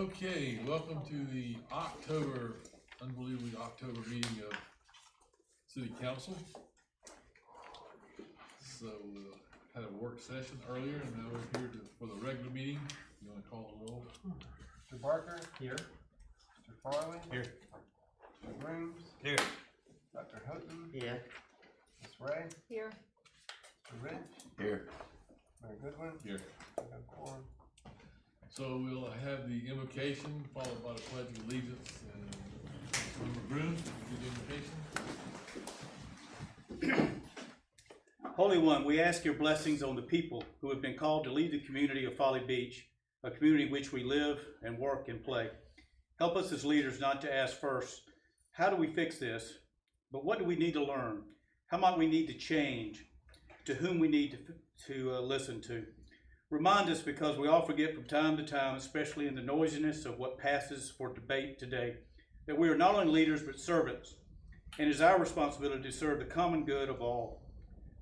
Okay, welcome to the unbelievably October meeting of City Council. So had a work session earlier, and now we're here for the regular meeting. You want to call the roll? Mr. Barker? Here. Mr. Folly? Here. Mr. Grooms? Here. Dr. Houghton? Here. Ms. Ray? Here. Mr. Rich? Here. Mayor Goodwin? Here. Quorum. So we'll have the invocation followed by the Pledge of Allegiance. And Member Grooms, do the invocation. Holy One, we ask your blessings on the people who have been called to lead the community of Folly Beach, a community in which we live and work and play. Help us as leaders not to ask first, how do we fix this? But what do we need to learn? How might we need to change? To whom we need to listen to? Remind us, because we all forget from time to time, especially in the noisiness of what passes for debate today, that we are not only leaders but servants, and it is our responsibility to serve the common good of all.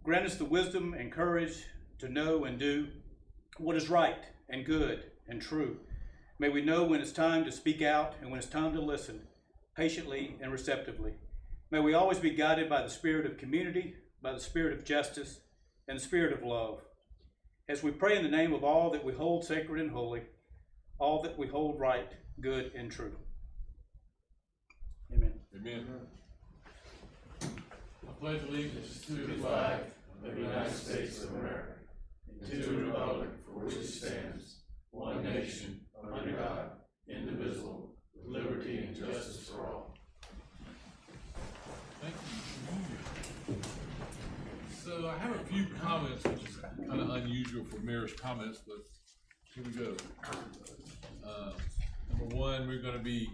Grant us the wisdom and courage to know and do what is right and good and true. May we know when it's time to speak out and when it's time to listen, patiently and receptively. May we always be guided by the spirit of community, by the spirit of justice, and the spirit of love. As we pray in the name of all that we hold sacred and holy, all that we hold right, good, and true. Amen. Amen. I pledge allegiance to the flag of the United States of America, and to the republic for which it stands, one nation, under God, indivisible, with liberty and justice for all. Thank you. So I have a few comments, which is kind of unusual for mayor's comments, but here we go. Number one, we're going to be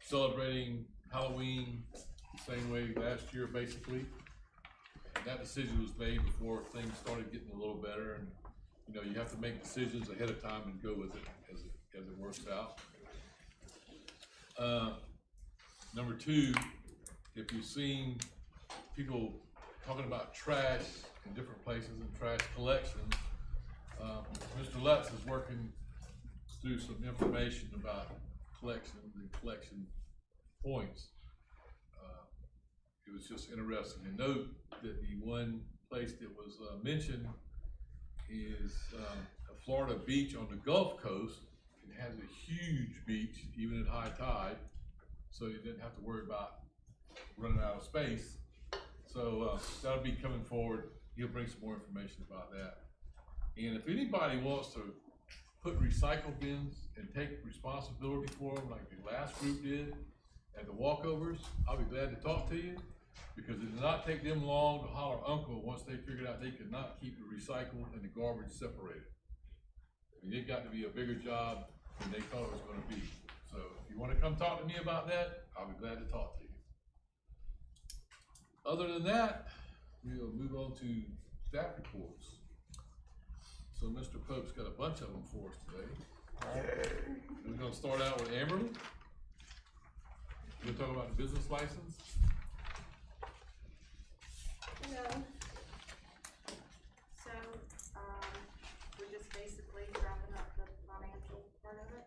celebrating Halloween the same way last year, basically. That decision was made before things started getting a little better, and you know, you have to make decisions ahead of time and go with it as it works out. Number two, if you've seen people talking about trash in different places and trash collections, Mr. Lutz is working through some information about collections and collection points. It was just interesting to note that the one place that was mentioned is a Florida beach on the Gulf Coast. It has a huge beach, even at high tide, so you didn't have to worry about running out of space. So that'll be coming forward. He'll bring some more information about that. And if anybody wants to put recycle bins and take responsibility for them like the last group did at the walkovers, I'll be glad to talk to you, because it did not take them long to holler uncle once they figured out they could not keep the recycle and the garbage separated. I mean, it got to be a bigger job than they thought it was going to be. So if you want to come talk to me about that, I'll be glad to talk to you. Other than that, we'll move on to staff reports. So Mr. Pope's got a bunch of them for us today. We're going to start out with Amberly. We're going to talk about the business license. Hello. So, we're just basically wrapping up the financial part of it.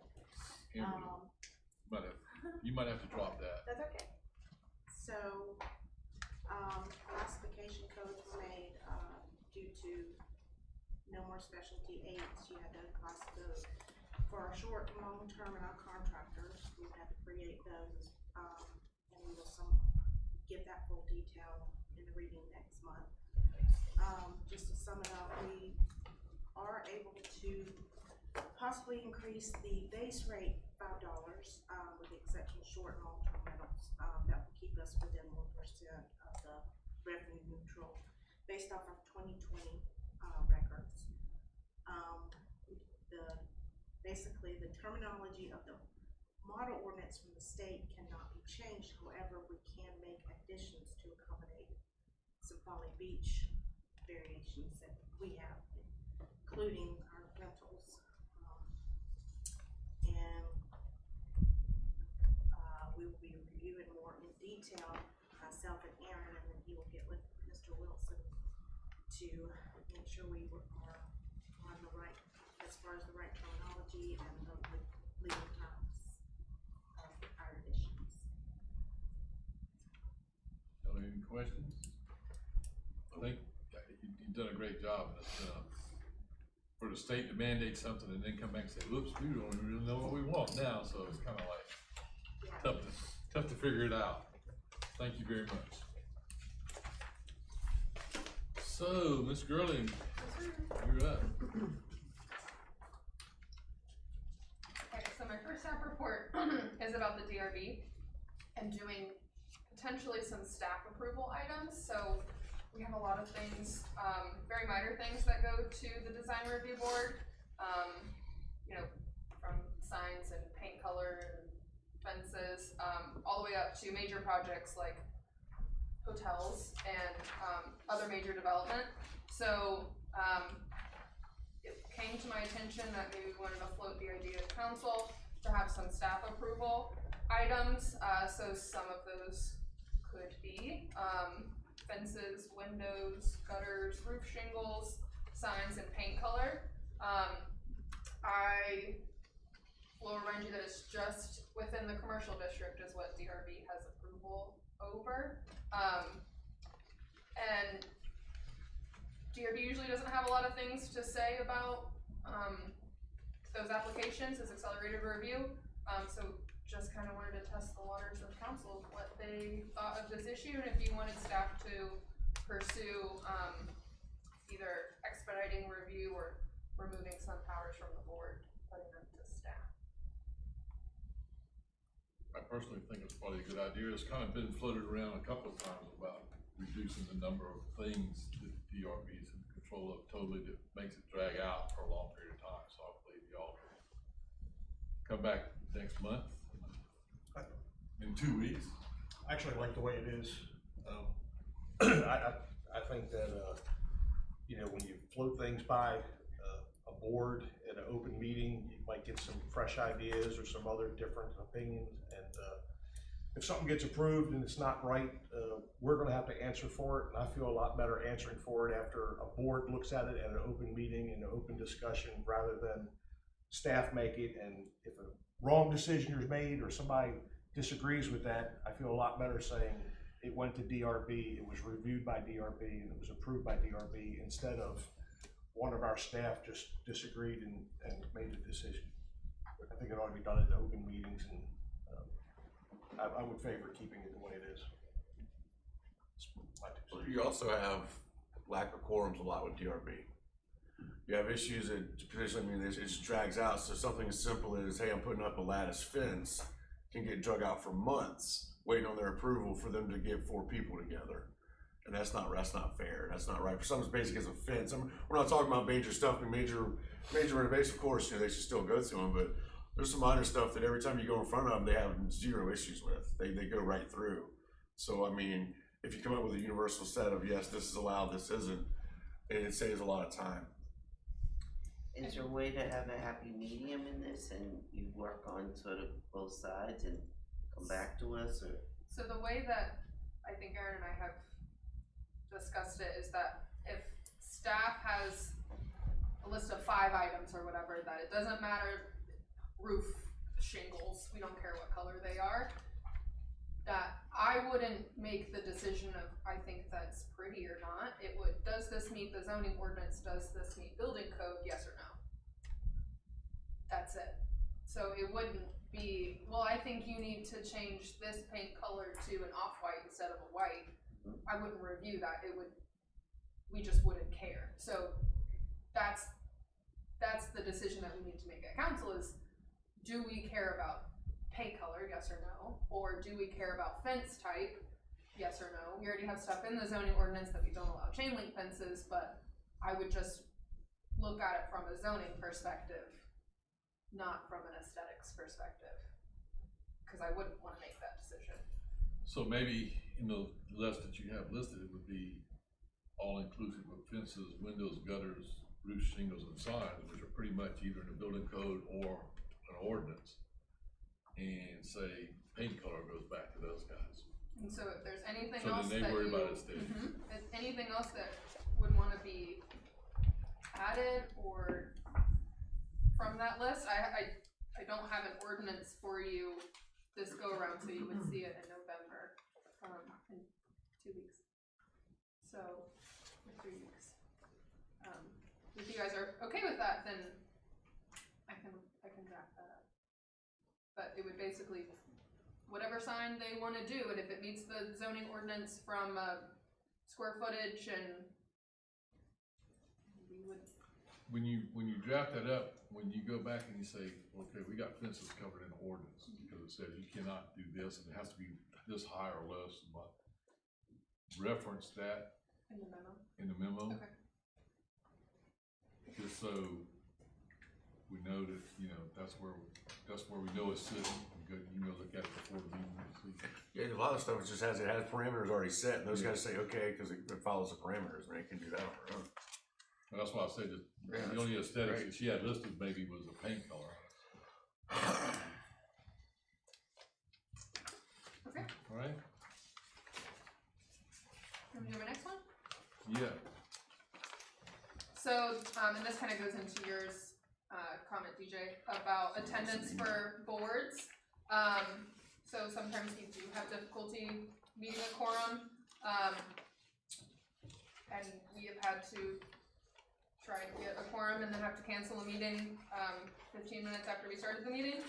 Amberly, you might have to drop that. That's okay. So, classification codes were made due to no more specialty aids. You had to class those. For our short and long term and our contractors, we had to create those, and we will give that full detail in the reading next month. Just to sum it up, we are able to possibly increase the base rate $5, with the exception of short and long-term rentals. That will keep us within 1% of the revenue neutral based off of 2020 records. Basically the terminology of the model ordinance from the state cannot be changed. However, we can make additions to accommodate some Folly Beach variations that we have, including our rentals. And we will be reviewing more in detail, myself and Aaron, and then he will get with Mr. Wilson to make sure we are on the right, as far as the right terminology and the legal terms. questions? I think you've done a great job. For the state to mandate something and then come back and say, whoops, we don't really know what we want now, so it's kind of like tough to figure it out. Thank you very much. So, Ms. Gurley, you're up. Okay, so my first staff report is about the DRB and doing potentially some staff approval items. So we have a lot of things, very minor things that go to the design review board, you know, from signs and paint color and fences, all the way up to major projects like hotels and other major development. So it came to my attention that maybe we wanted to float the idea of council to have some staff approval items. So some of those could be fences, windows, gutters, roof shingles, signs, and paint color. I will remind you that it's just within the commercial district is what DRB has approval over. And DRB usually doesn't have a lot of things to say about those applications. It's accelerated review. So just kind of wanted to test the waters of council, what they thought of this issue, and if you wanted staff to pursue either expediting review or removing some powers from the board, putting them to staff. I personally think it's probably a good idea. It's kind of been floated around a couple of times about reducing the number of things that DRB is in control of totally that makes it drag out for a long period of time. So I believe y'all can come back next month, in 2 weeks. I actually like the way it is. I think that, you know, when you float things by a board at an open meeting, you might get some fresh ideas or some other different opinions. And if something gets approved and it's not right, we're gonna have to answer for it. And I feel a lot better answering for it after a board looks at it at an open meeting and an open discussion rather than staff make it. And if a wrong decision is made or somebody disagrees with that, I feel a lot better saying it went to DRB, it was reviewed by DRB, and it was approved by DRB, instead of one of our staff just disagreed and made the decision. I think it ought to be done at open meetings, and I would favor keeping it the way it is. Well, you also have lack of quorums a lot with DRB. You have issues that potentially, I mean, it just drags out. So something as simple as, hey, I'm putting up a lattice fence, can get drug out for months, waiting on their approval for them to get 4 people together. And that's not fair. That's not right. For something as basic as a fence, we're not talking about major stuff, major renovation, of course, you know, they should still go through them, but there's some minor stuff that every time you go in front of them, they have 0 issues with. They go right through. So, I mean, if you come up with a universal set of, yes, this is allowed, this isn't, it saves a lot of time. Is there a way to have a happy medium in this and you work on sort of both sides and come back to us, or? So the way that I think Aaron and I have discussed it is that if staff has a list of 5 items or whatever, that it doesn't matter, roof, shingles, we don't care what color they are, that I wouldn't make the decision of, I think that's pretty or not. It would, does this meet the zoning ordinance? Does this meet building code? Yes or no? That's it. So it wouldn't be, well, I think you need to change this paint color to an off-white instead of a white. I wouldn't review that. It would, we just wouldn't care. So that's the decision that we need to make at council is, do we care about paint color, yes or no? Or do we care about fence type, yes or no? We already have stuff in the zoning ordinance that we don't allow chain link fences, but I would just look at it from a zoning perspective, not from an aesthetics perspective, because I wouldn't want to make that decision. So maybe in the list that you have listed, it would be all inclusive of fences, windows, gutters, roof shingles, and signs, which are pretty much either in the building code or an ordinance. And say paint color goes back to those guys. And so if there's anything So else then they that worry you, about aesthetics. if anything else that would want to be added or from that list, I don't have an ordinance for you this go around, so you would see it in November, in 2 weeks. So, for 3 weeks. If you guys are okay with that, then I can draft that up. But it would basically, whatever sign they wanna do, and if it meets the zoning ordinance from, square footage and we would, When you draft that up, when you go back and you say, okay, we got fences covered in the ordinance, because it says you cannot do this, and it has to be this high or less, but reference that in the memo. in the memo. Okay. Just so we know that, that's where we know it's sitting, and go, look at it before the meeting and see. Yeah, a lot of stuff just has parameters already set, and those guys say, okay, cause it follows the parameters, and they can do that on their own. And that's why I said that Yeah, the only aesthetics great. that she had listed maybe was a paint color. Okay, All right? can we do my next one? Yeah. So, and this kind of goes into yours, comment, DJ, about attendance for boards. So sometimes you do have difficulty meeting a quorum, and we have had to try to get a quorum and then have to cancel a meeting, 15 minutes after we started the meeting.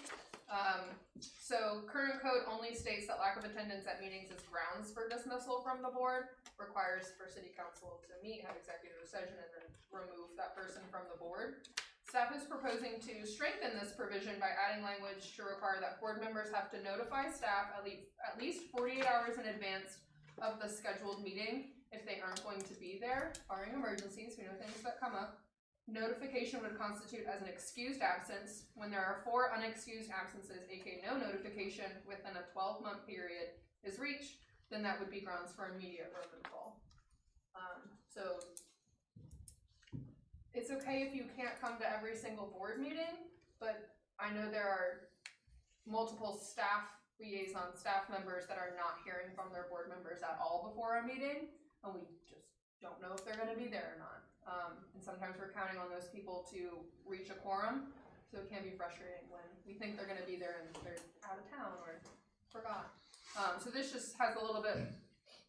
So current code only states that lack of attendance at meetings is grounds for dismissal from the board, requires for city council to meet, have executive session, and then remove that person from the board. Staff is proposing to strengthen this provision by adding language to require that board members have to notify staff at least 48 hours in advance of the scheduled meeting if they aren't going to be there, barring emergencies, we know things that come up. Notification would constitute as an excused absence. When there are 4 unexcused absences, aka no notification, within a 12-month period is reached, then that would be grounds for immediate removal. So it's okay if you can't come to every single board meeting, but I know there are multiple staff liaison staff members that are not hearing from their board members at all before a meeting, and we just don't know if they're gonna be there or not. And sometimes we're counting on those people to reach a quorum, so it can be frustrating when we think they're gonna be there and they're out of town or forgot. So this just has a little bit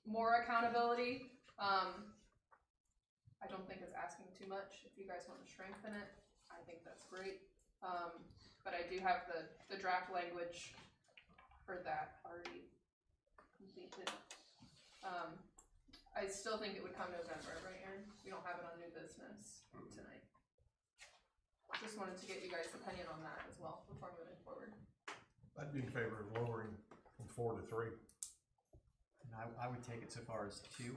more accountability. I don't think it's asking too much. If you guys want to strengthen it, I think that's great. But I do have the draft language for that already completed. I still think it would come November, right, Aaron? We don't have it on new business tonight. Just wanted to get you guys' opinion on that as well before moving forward. I'd be in favor of lowering from 4 to 3. And I would take it so far as 2.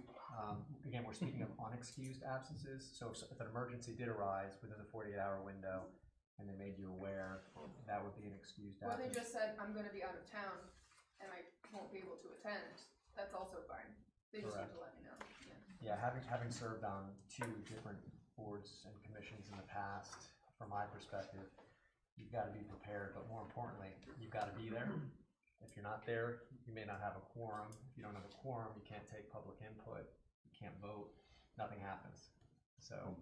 Again, we're speaking of unexcused absences, so if an emergency did arise within the 48-hour window and they made you aware, that would be an excused Or absence. they just said, I'm gonna be out of town and I won't be able to attend. That's also fine. They just need to let me know. Yeah, having served on 2 different boards and commissions in the past, from my perspective, you've got to be prepared, but more importantly, you've got to be there. If you're not there, you may not have a quorum. If you don't have a quorum, you can't take public input, you can't vote, nothing happens. So,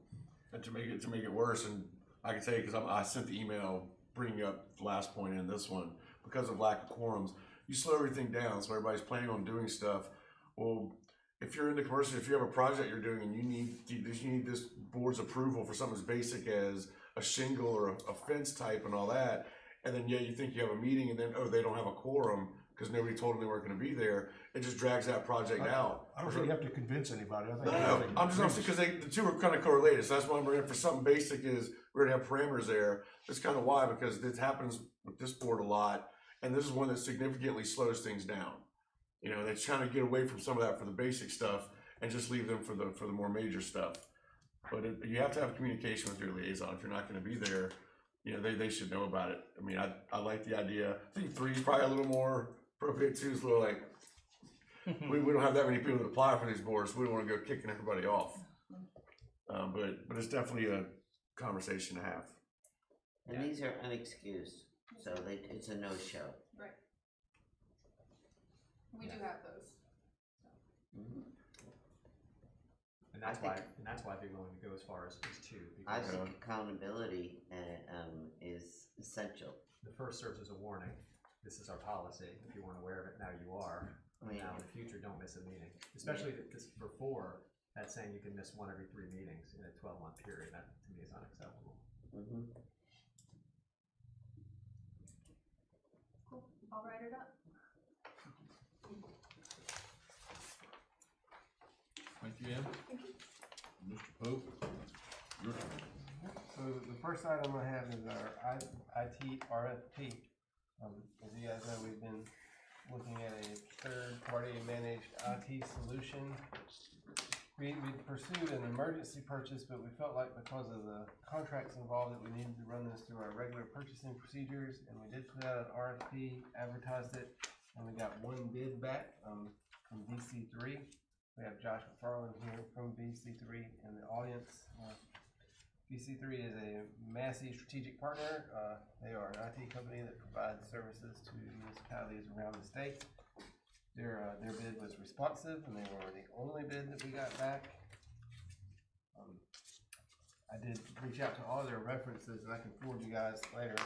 And to make it worse, and I can tell you because I sent the email bringing up the last point in this one, because of lack of quorums, you slow everything down. So everybody's planning on doing stuff. Well, if you're in the commercial, if you have a project you're doing and you need this board's approval for something as basic as a shingle or a fence type and all that, and then you think you have a meeting and then they don't have a quorum because nobody told them they weren't going to be there, it just drags that project out. I don't think you have to convince anybody. I think No, I'm just saying because the two are kind of correlated. So that's why I'm bringing it for something basic is we're gonna have parameters there. That's kind of why, because this happens with this board a lot, and this is one that significantly slows things down. They trying to get away from some of that for the basic stuff and just leave them for the more major stuff. But you have to have communication with your liaison. If you're not going to be there, they should know about it. I mean, I like the idea. I think 3 is probably a little more appropriate. 2 is a little like we don't have that many people that apply for these boards. So we don't want to go kicking everybody off. But it's definitely a conversation to have. And these are unexcused, so it's a no-show. Right. We do have those. Mhm. and that's why I'd be willing to go as far as 2. I Because think accountability is essential. the first serves as a warning. This is our policy. If you weren't aware of it, now you are. I mean, Now in the future, don't miss a meeting. Especially because for 4, That's saying you can miss one every 3 meetings in a 12-month period. That to me is unacceptable. Mhm. Cool, I'll write it up. Thank you, Em. Mr. Pope, your turn. So the first item I have is our IT RFP. As you guys know, we've been looking at a third-party managed IT solution. We pursued an emergency purchase, but we felt like because of the contracts involved that we needed to run this through our regular purchasing procedures, and we did put out an RFP, advertised it, and we got one bid back from VC3. We have Josh McFarland here from VC3 in the audience. VC3 is a Massey strategic partner. They are an IT company that provides services to municipalities around the state. Their bid was responsive, and they were the only bid that we got back. I did reach out to all their references, and I can forward you guys later.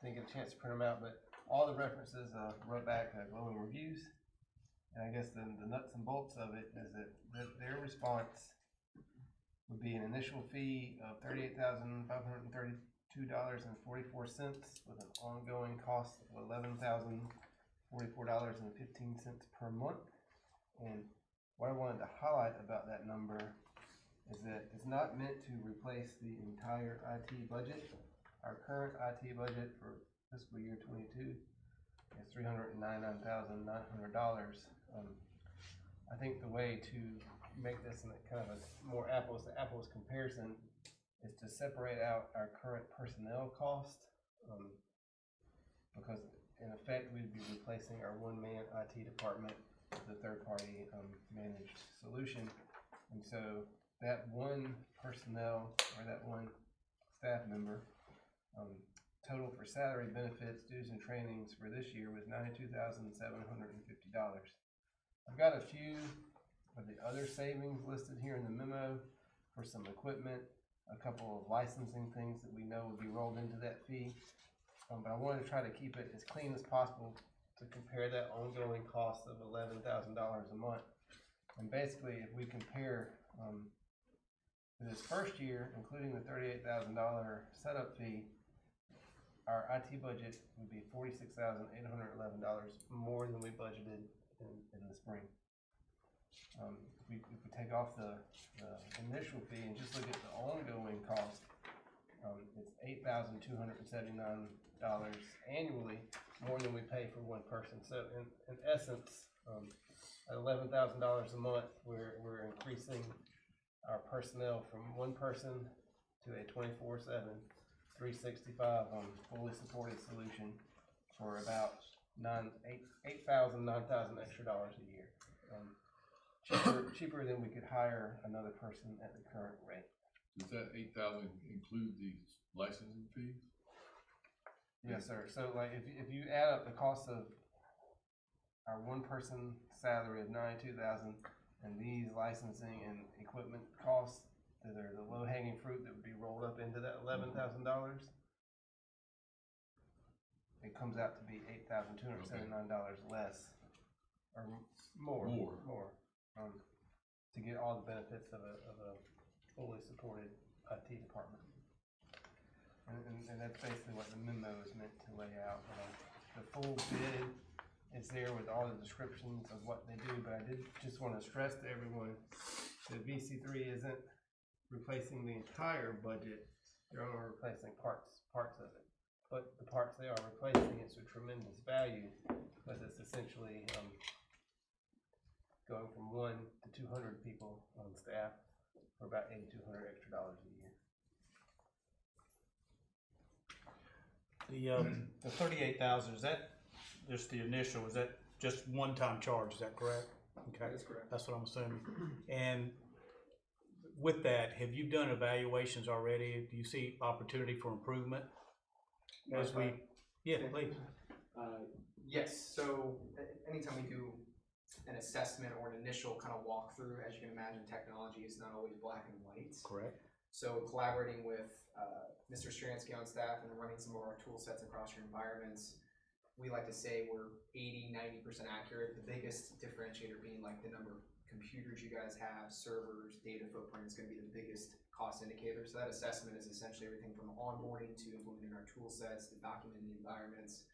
Didn't get a chance to print them out, but all the references wrote back glowing reviews. And I guess the nuts and bolts of it is that their response would be an initial fee of $38,532.44 with an ongoing cost of $11,044.15 per month. And what I wanted to highlight about that number is that it's not meant to replace the entire IT budget. Our current IT budget for fiscal year 22 is $399,900. I think the way to make this in a kind of a more apples to apples comparison is to separate out our current personnel cost, because in effect we'd be replacing our one-man IT department with a third-party managed solution. And so that one personnel or that one staff member total for salary, benefits, dues, and trainings for this year was $92,750. I've got a few of the other savings listed here in the memo for some equipment, a couple of licensing things that we know will be rolled into that fee. But I wanted to try to keep it as clean as possible to compare that ongoing cost of $11,000 a month. And basically, if we compare for this first year, including the $38,000 setup fee, our IT budget would be $46,811 more than we budgeted in the spring. If we take off the initial fee and just look at the ongoing cost, it's $8,279 annually more than we pay for one person. So in essence, at $11,000 a month, we're increasing our personnel from one person to a 24/7, 365 fully supported solution for about $9,000 extra dollars a year. Cheaper than we could hire another person at the current rate. Does that 8,000 include the licensing fees? Yes, sir. So like if you add up the cost of our one person salary of $92,000 and these licensing and equipment costs that are the low hanging fruit that would be rolled up into that $11,000, it comes out to be $8,279 less or more to get all the benefits of a fully supported IT department. And that's basically what the memo is meant to lay out. The full bid is there with all the descriptions of what they do, but I did just want to stress to everyone that VC3 isn't replacing the entire budget. They're only replacing parts of it. But the parts they are replacing, it's a tremendous value, because it's essentially going from 1 to 200 people on staff for about $8,200 extra dollars a year. The 38,000, is that just the initial, is that just one-time charge, is that correct? Okay, That's correct. That's what I'm assuming. And with that, have you done evaluations already? Do you see opportunity for improvement? As we, yeah, please. Yes, so anytime we do an assessment or an initial kind of walkthrough, as you can imagine, technology is not always black and white. Correct. So collaborating with Mr. Stransky on staff and running some of our tool sets across your environments, we like to say we're 80-90% accurate. The biggest differentiator being like the number of computers you guys have, servers, data footprint is gonna be the biggest cost indicator. So that assessment is essentially everything from onboarding to implementing our tool sets, to documenting the environments.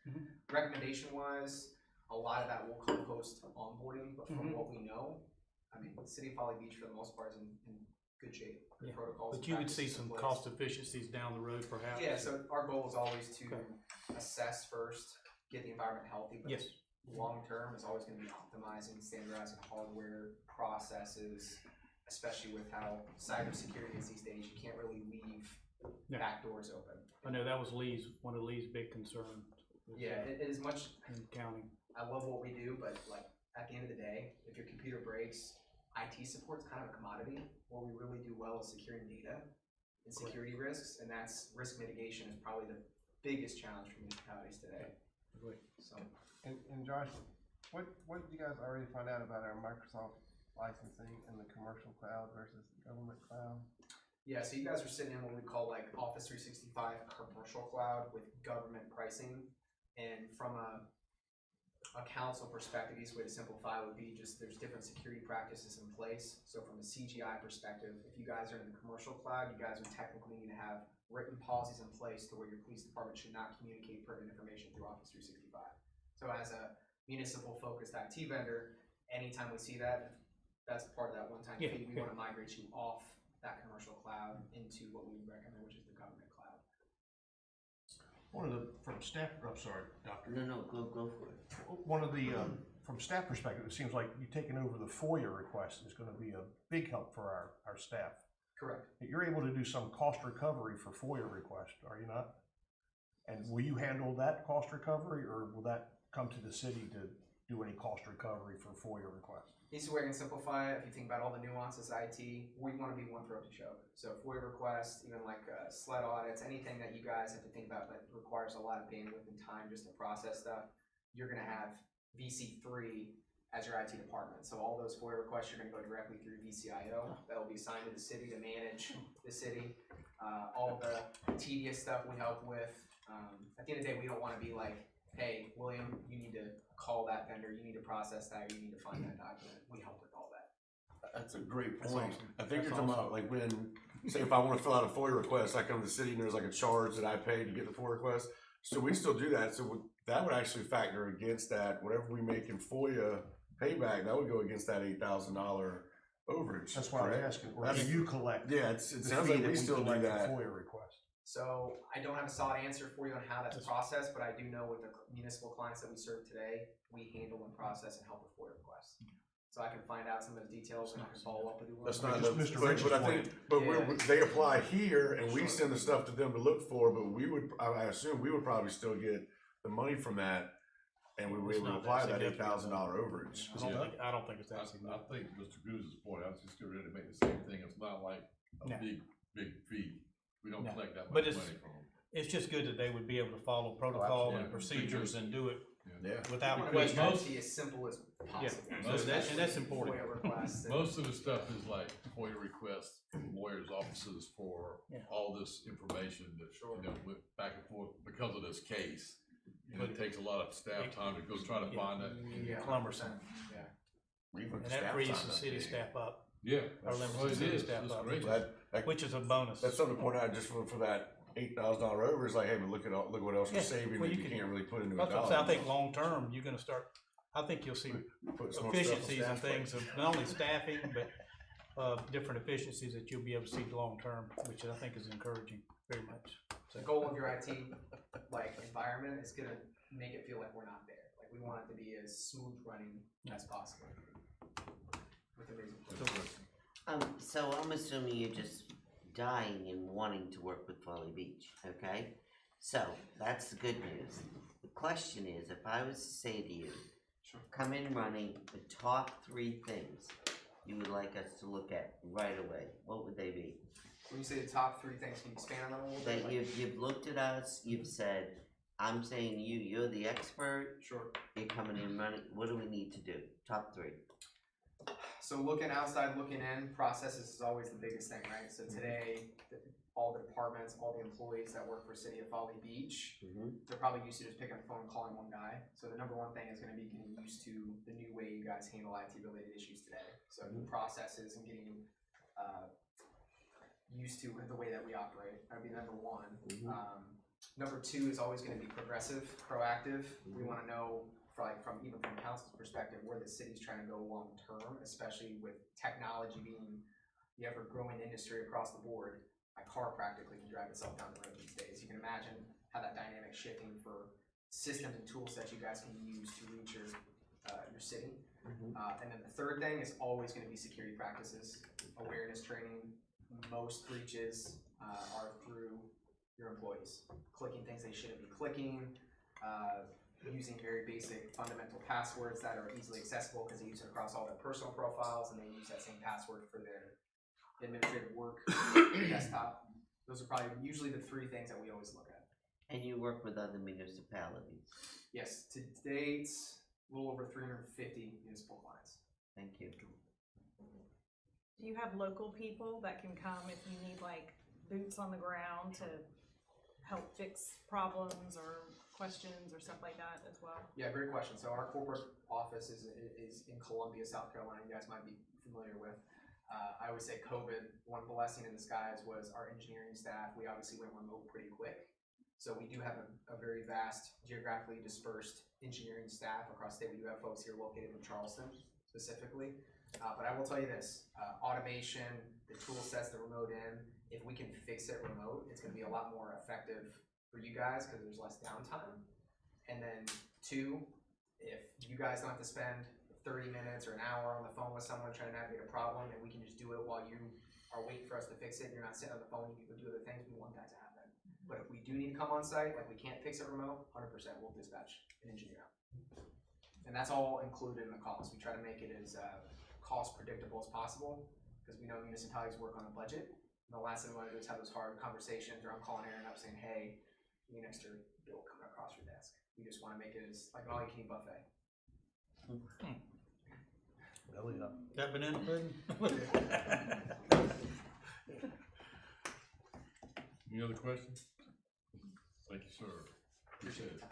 Recommendation wise, a lot of that will come post onboarding, but from what we know, I mean, the city of Folly Beach for the most part is in good shape. The protocols. But you would see practices in some place. cost efficiencies down the road perhaps? Yeah, so our goal is always to Okay. assess first, get the environment healthy, but Yes. long term is always gonna be optimizing, standardizing hardware, processes, especially with how cybersecurity is these days. You can't really leave Yeah. back doors open. I know that was one of Lee's big concerns. Yeah, it is much, In counting. I love what we do, but like, at the end of the day, if your computer breaks, IT support's kind of a commodity. What we really do well is securing data and security risks, and that's risk mitigation is probably the biggest challenge for municipalities today. So, And Josh, what did you guys already find out about our Microsoft licensing in the commercial cloud versus the government cloud? yeah, so you guys are sitting in what we call like Office 365 commercial cloud with government pricing. And from a council perspective, the easiest way to simplify would be just there's different security practices in place. So from a CGI perspective, if you guys are in the commercial cloud, you guys would technically need to have written policies in place to where your police department should not communicate pertinent information through Office 365. So as a municipal focused IT vendor, anytime we see that, that's part of that one-time Yeah, fee. We yeah. want to migrate you off that commercial cloud into what we would recommend, which is the government cloud. One of the, from staff, I'm sorry, Doctor. No, go for it. One of the, from staff perspective, it seems like you taking over the FOIA request is gonna be a big help for our staff. Correct. You're able to do some cost recovery for FOIA requests, are you not? And will you handle that cost recovery, or will that come to the city to do any cost recovery for FOIA requests? Easy way I can simplify it, if you think about all the nuances of IT, we want to be one throat to choke. So FOIA requests, even like SLED audits, anything that you guys have to think about that requires a lot of bandwidth and time just to process stuff, you're going to have VC3 as your IT department. So all those FOIA requests are going to go directly through VCIO. That will be assigned to the city to manage the city. All the tedious stuff we help with. At the end of the day, we don't want to be like, hey, William, you need to call that vendor, you need to process that, or you need to find that document. We help with all that. That's a great That's point. awesome. I think That's you're talking about like when, say if I wanna fill out a FOIA request, I come to the city and there's like a charge that I pay to get the FOIA request. So we still do that, that would actually factor against that, whatever we make in FOIA payback, that would go against that $8,000 overage. That's why I was correct? asking, or That's- do you collect? Yeah, it the sounds fee like that we still do collect for that. FOIA requests. So I don't have a solid answer for you on how that's processed, but I do know with the municipal clients that we serve today, we handle and process and help with FOIA requests. So I can find out some of the details and I can follow up with you. That's But not, just the- Mr. but, Rich's but I think, point. but Yeah. they apply here and we Sure. send the stuff to them to look for, but we would, I assume we would probably still get the money from that and we were It's able to not that apply that significant. $8,000 overage. I don't think it's that I significant. think Mr. Guz's point, I was just getting ready to make the same thing, it's not like a No. big fee. We don't No. collect that But much it's- money from them. It's just good that they would be able to follow protocol Yeah. and procedures and do it Yeah. without We want to make question. IT as simple as possible. So that's- and that's important. FOIA requests. and- Most of the stuff is like FOIA requests from lawyers' offices for Yeah. all this information that, you know, went back and forth because of this case. And But it takes a lot of staff time to go try to find that. Yeah, Cumbersome. Yeah. Even And staff that frees time the that city big. staff up, Yeah. Or limits well, the it city is. staff It's up. great. That, which is a bonus. that's something to point out just for that $8,000 over, is like, hey, but look what else we're Yeah, saving well, that you you can- can't really put into a That's what I'm dollar. saying. I think long-term, you're gonna start, I think you'll see Put some more stuff on efficiencies and staff things plates. of not only staffing, but different efficiencies that you'll be able to see long-term, which I think is encouraging very much. The goal of your IT environment is gonna make it feel like we're not there. Like we want it to be as smooth running as possible. With amazing. So I'm assuming you're just dying and wanting to work with Folly Beach, okay? So, that's the good news. The question is, if I was to say to you, come in running the top 3 things you would like us to look at right away, what would they be? When you say the top 3 things, can you expand on that a little bit? That you've looked at us, you've said, I'm saying you're the expert, Sure. you're coming in running, what do we need to do? Top 3. So looking outside, looking in, processes is always the biggest thing, right? So today, all the departments, all the employees that work for City of Folly Beach, Mhm. they're probably used to just picking up the phone and calling one guy. So the number one thing is gonna be getting used to the new way you guys handle IT related issues today. So new processes and getting, used to the way that we operate. That'd be number one. Number two is always gonna be progressive, proactive. We wanna know, from even from council's perspective, where the city's trying to go long term, especially with technology being the ever growing industry across the board. My car practically can drive itself down the road these days. You can imagine how that dynamic shifting for systems and tool sets you guys can use to reach your city. And then the third thing is always gonna be security practices, awareness training. Most breaches are through your employees, clicking things they shouldn't be clicking, using very basic fundamental passwords that are easily accessible because they use it across all their personal profiles, and they use that same password for their administrative work desktop. Those are probably usually the three things that we always look at. And you work with other municipalities. Yes, to date, a little over 350 municipal clients. Thank you. Do you have local people that can come if you need like boots on the ground to help fix problems or questions or stuff like that as well? Yeah, great question. So our corporate office is in Columbia, South Carolina. You guys might be familiar with. I would say COVID, one blessing in disguise was our engineering staff. We obviously went remote pretty quick. So we do have a very vast, geographically dispersed engineering staff across the state. We do have folks here located in Charleston specifically. But I will tell you this, automation, the tool sets, the remote in, if we can fix it remote, it's gonna be a lot more effective for you guys because there's less downtime. And then two, if you guys don't have to spend 30 minutes or an hour on the phone with someone trying to navigate a problem, and we can just do it while you are waiting for us to fix it, and you're not sitting on the phone, you can go do other things, we want that to happen. But if we do need to come on site, like we can't fix it remote, 100% we'll dispatch an engineer out. And that's all included in the cost. We try to make it as cost predictable as possible, because we know municipalities work on a budget. And the last thing we want to do is have those hard conversations, or I'm calling Aaron up saying, hey, you need an extra bill coming across your desk. We just want to make it as like an all-you-can-eat buffet. Belly up. That banana pudding? Any other questions? Thank you, sir. Appreciate it.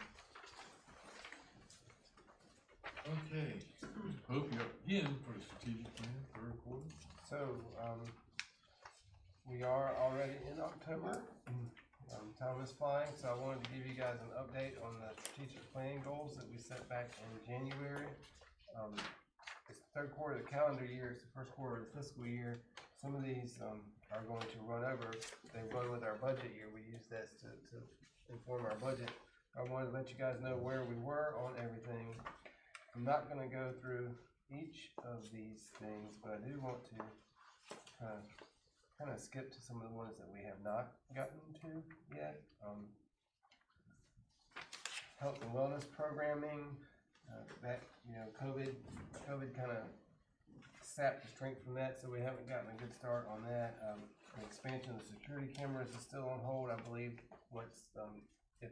Okay, Hope you're up again for the strategic plan, third quarter. So, we are already in October. Time is flying, so I wanted to give you guys an update on the strategic plan goals that we set back in January. It's the third quarter of the calendar year, it's the first quarter of the fiscal year. Some of these are going to run over. They run with our budget year. We use this to inform our budget. I wanted to let you guys know where we were on everything. I'm not gonna go through each of these things, but I do want to kind of skip to some of the ones that we have not gotten to yet. Health and wellness programming, that, COVID kind of sapped the strength from that, so we haven't gotten a good start on that. The expansion of the security cameras is still on hold. I believe if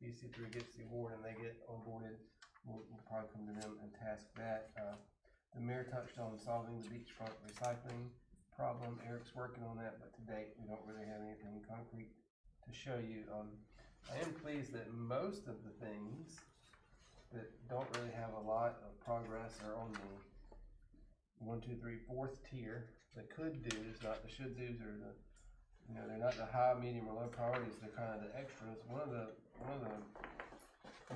DC3 gets the award and they get onboarded, we'll probably come to them and task that. The mayor touched on solving the beachfront recycling problem. Eric's working on that, but to date, we don't really have anything concrete to show you. I am pleased that most of the things that don't really have a lot of progress are on the 1, 2, 3, 4th tier. The could do's, not the should do's, or the, they're not the high, medium, or low priorities. They're kind of the extras. One of the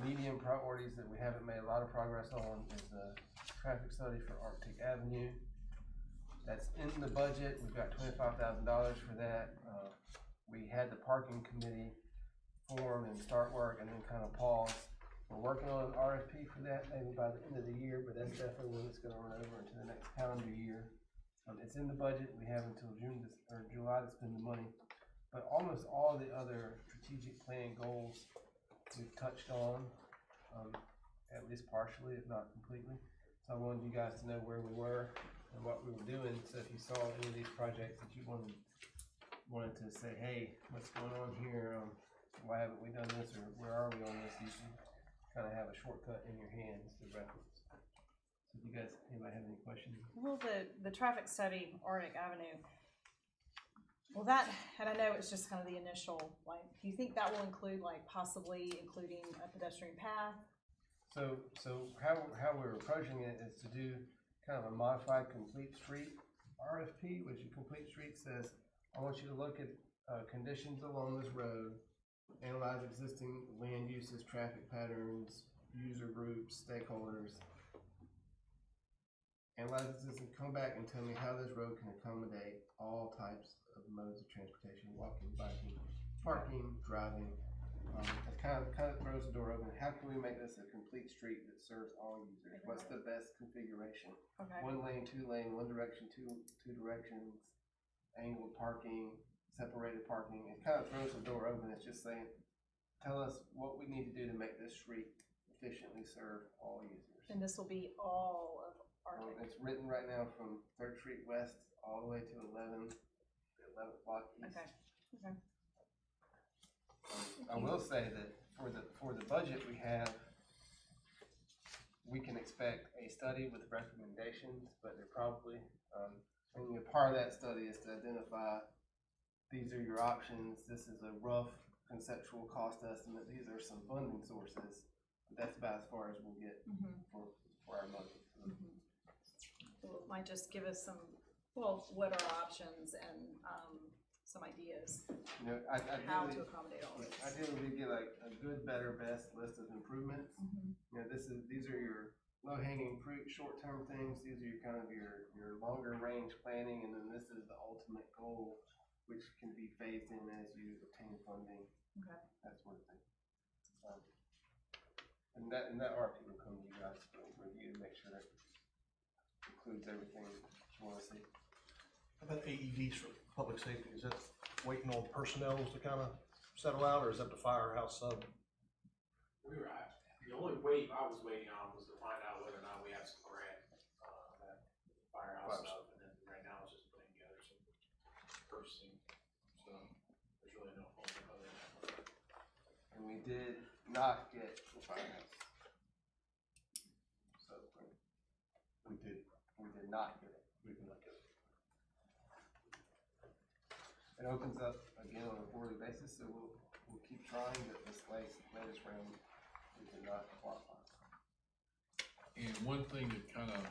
medium priorities that we haven't made a lot of progress on is the traffic study for Arctic Avenue. That's in the budget. We've got $25,000 for that. We had the parking committee form and start work and then kind of pause. We're working on an RFP for that maybe by the end of the year, but that's definitely when it's going to run over into the next calendar year. It's in the budget. We have until July to spend the money. But almost all the other strategic plan goals we've touched on, at least partially, if not completely. So I wanted you guys to know where we were and what we were doing. So if you saw any of these projects that you wanted to say, hey, what's going on here? Why haven't we done this, or where are we on this? You can kind of have a shortcut in your hands to reference. So if you guys, anybody have any questions? Well, the traffic study, Arctic Avenue, Well, that, and I know it's just kind of the initial, like, do you think that will include, like, possibly including a pedestrian path? So how we're approaching it is to do kind of a modified complete street RFP, which a complete street says, I want you to look at, conditions along this road, analyze existing land uses, traffic patterns, user groups, stakeholders. Analyze this and come back and tell me how this road can accommodate all types of modes of transportation, walking, biking, parking, driving. It kind of throws the door open. How can we make this a complete street that serves all users? What's the best configuration? Okay. 1 lane, 2 lane, 1 direction, two directions, angled parking, separated parking. It kind of throws the door open. It's just saying, tell us what we need to do to make this street efficiently serve all users. And this will be all of Arctic. It's written right now from 3rd Street West all the way to 11th block east. Okay, okay. I will say that for the budget we have, we can expect a study with recommendations, but they're probably, and part of that study is to identify, these are your options, this is a rough conceptual cost estimate, these are some funding sources. That's about as far as we'll get for our money. Well, it might just give us some, well, what are our options and, some ideas, You know, how to accommodate all this. ideally we get like a good, better, best list of improvements. You know, these are your low-hanging fruit, short-term things. These are your kind of your longer range planning, and then this is the ultimate goal, which can be phased in as you obtain funding. Okay. That sort of thing. And that RFP will come to you guys for review to make sure that includes everything that you want to see. How about AEDs for public safety? Is that waiting on personnel to kind of settle out, or is that the firehouse sub? The only wait I was waiting on was to find out whether or not we have some grant, that firehouse stuff, and then right now it's just putting together some purchasing, so there's really no hope other than that. And we did not get the firehouse. So we did not get it. We can look at it. It opens up again on a quarterly basis, so we'll keep trying, but this latest round, we did not qualify. And one thing that kind of,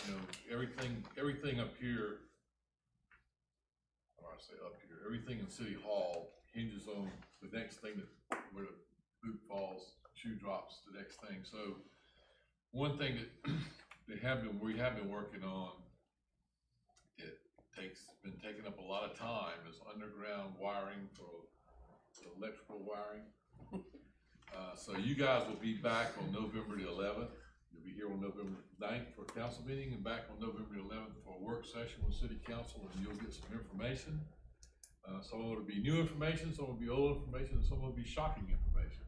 you know, everything up here, or I say up here, everything in City Hall hinges on the next thing that, where the boot falls, shoe drops, the next thing. So one thing that we have been working on, been taking up a lot of time, is underground wiring for electrical wiring. So you guys will be back on November the 11th. You'll be here on November 9th for a council meeting, and back on November the 11th for a work session with City Council, and you'll get some information. Some of it will be new information, some will be old information, and some will be shocking information.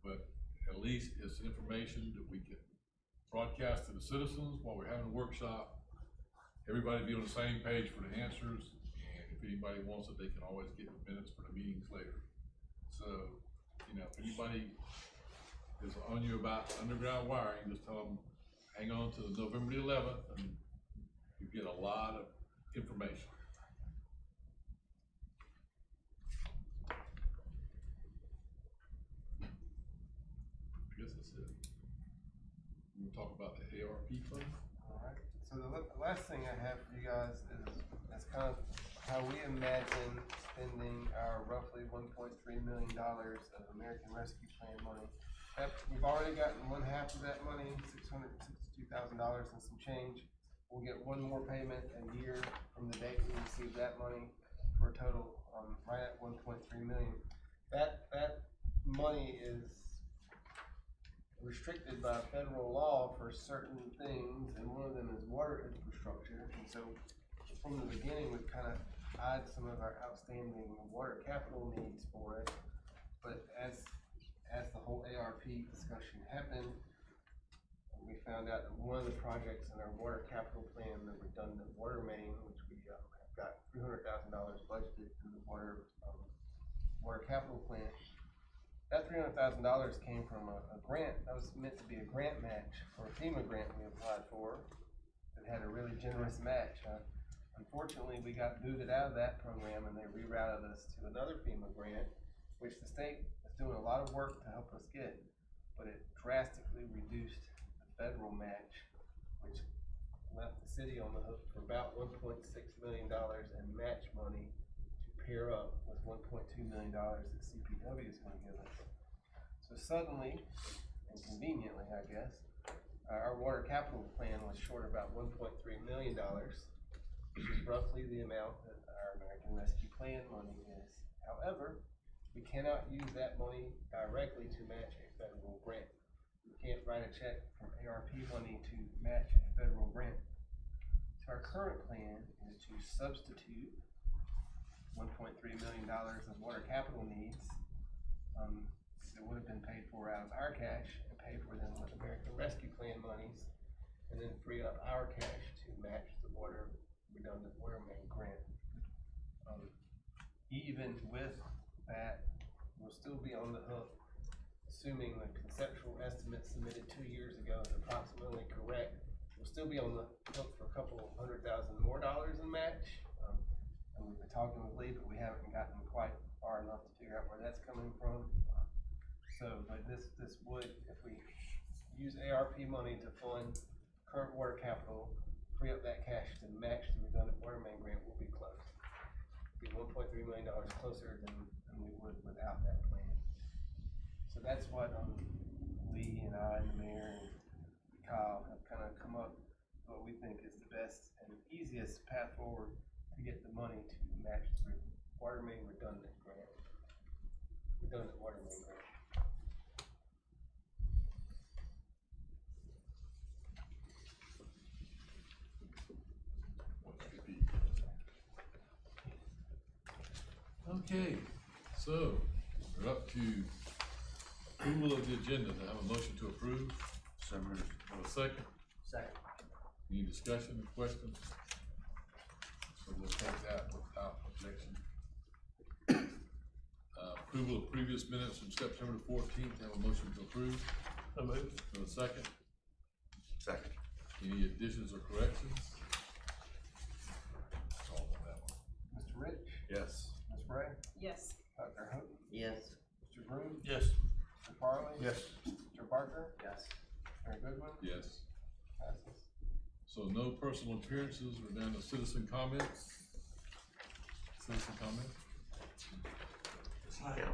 But at least it's information that we can broadcast to the citizens while we're having a workshop. Everybody be on the same page for the answers, and if anybody wants it, they can always get the minutes for the meetings later. So, you know, if anybody is on you about underground wiring, just tell them, hang on to the November the 11th, and you get a lot of information. I guess that's it. We'll talk about the ARP fund. Alright, so the last thing I have for you guys is kind of how we imagine spending our roughly $1.3 million of American Rescue Plan money. We've already gotten one half of that money, $662,000 and some change. We'll get one more payment a year from the date we receive that money for a total right at $1.3 million. That money is restricted by federal law for certain things, and one of them is water infrastructure. And so from the beginning, we've kind of eyed some of our outstanding water capital needs for it. But as the whole ARP discussion happened, we found out that one of the projects in our water capital plan, the redundant water main, which we have got $300,000 budgeted in the water capital plan. That $300,000 came from a grant that was meant to be a grant match for a FEMA grant we applied for. It had a really generous match. Unfortunately, we got booted out of that program and they rerouted us to another FEMA grant, which the state is doing a lot of work to help us get, but it drastically reduced the federal match, which left the city on the hook for about $1.6 million in match money to pair up with $1.2 million that CPW is gonna give us. So suddenly, and conveniently, I guess, our water capital plan was short about $1.3 million, which is roughly the amount that our American Rescue Plan money is. However, we cannot use that money directly to match a federal grant. We can't write a check from ARP money to match a federal grant. So our current plan is to substitute $1.3 million of water capital needs that would have been paid for out of our cash and pay for them with American Rescue Plan monies, and then free up our cash to match the redundant water main grant. Even with that, we'll still be on the hook, assuming the conceptual estimate submitted 2 years ago is approximately correct. We'll still be on the hook for a couple of $100,000 more in match. And we've been talking with Lee, but we haven't gotten quite far enough to figure out where that's coming from. But this would, if we use ARP money to fund current water capital, free up that cash to match the redundant water main grant, we'll be close. Be $1.3 million closer than we would without that plan. So that's what Lee and I and the mayor and Kyle have kind of come up with what we think is the best and easiest path forward to get the money to match the water main redundant water main grant. Okay, so we're up to approval of the agenda. Do I have a motion to approve? So moved. Have a second? Second. Any discussion or questions? So we'll take that without objection. Approval of previous minutes from September 14th. Have a motion to approve? So moved. Have a second? Second. Any additions or corrections? That's all on that one. Mr. Rich? Yes. Ms. Bray? Yes. Dr. Houghton? Yes. Mr. Broom? Yes. Mr. Farley? Yes. Mr. Barker? Yes. Mayor Goodwin? Yes. Passes. So no personal appearances. We're down to citizen comments. Citizen comment? Yeah.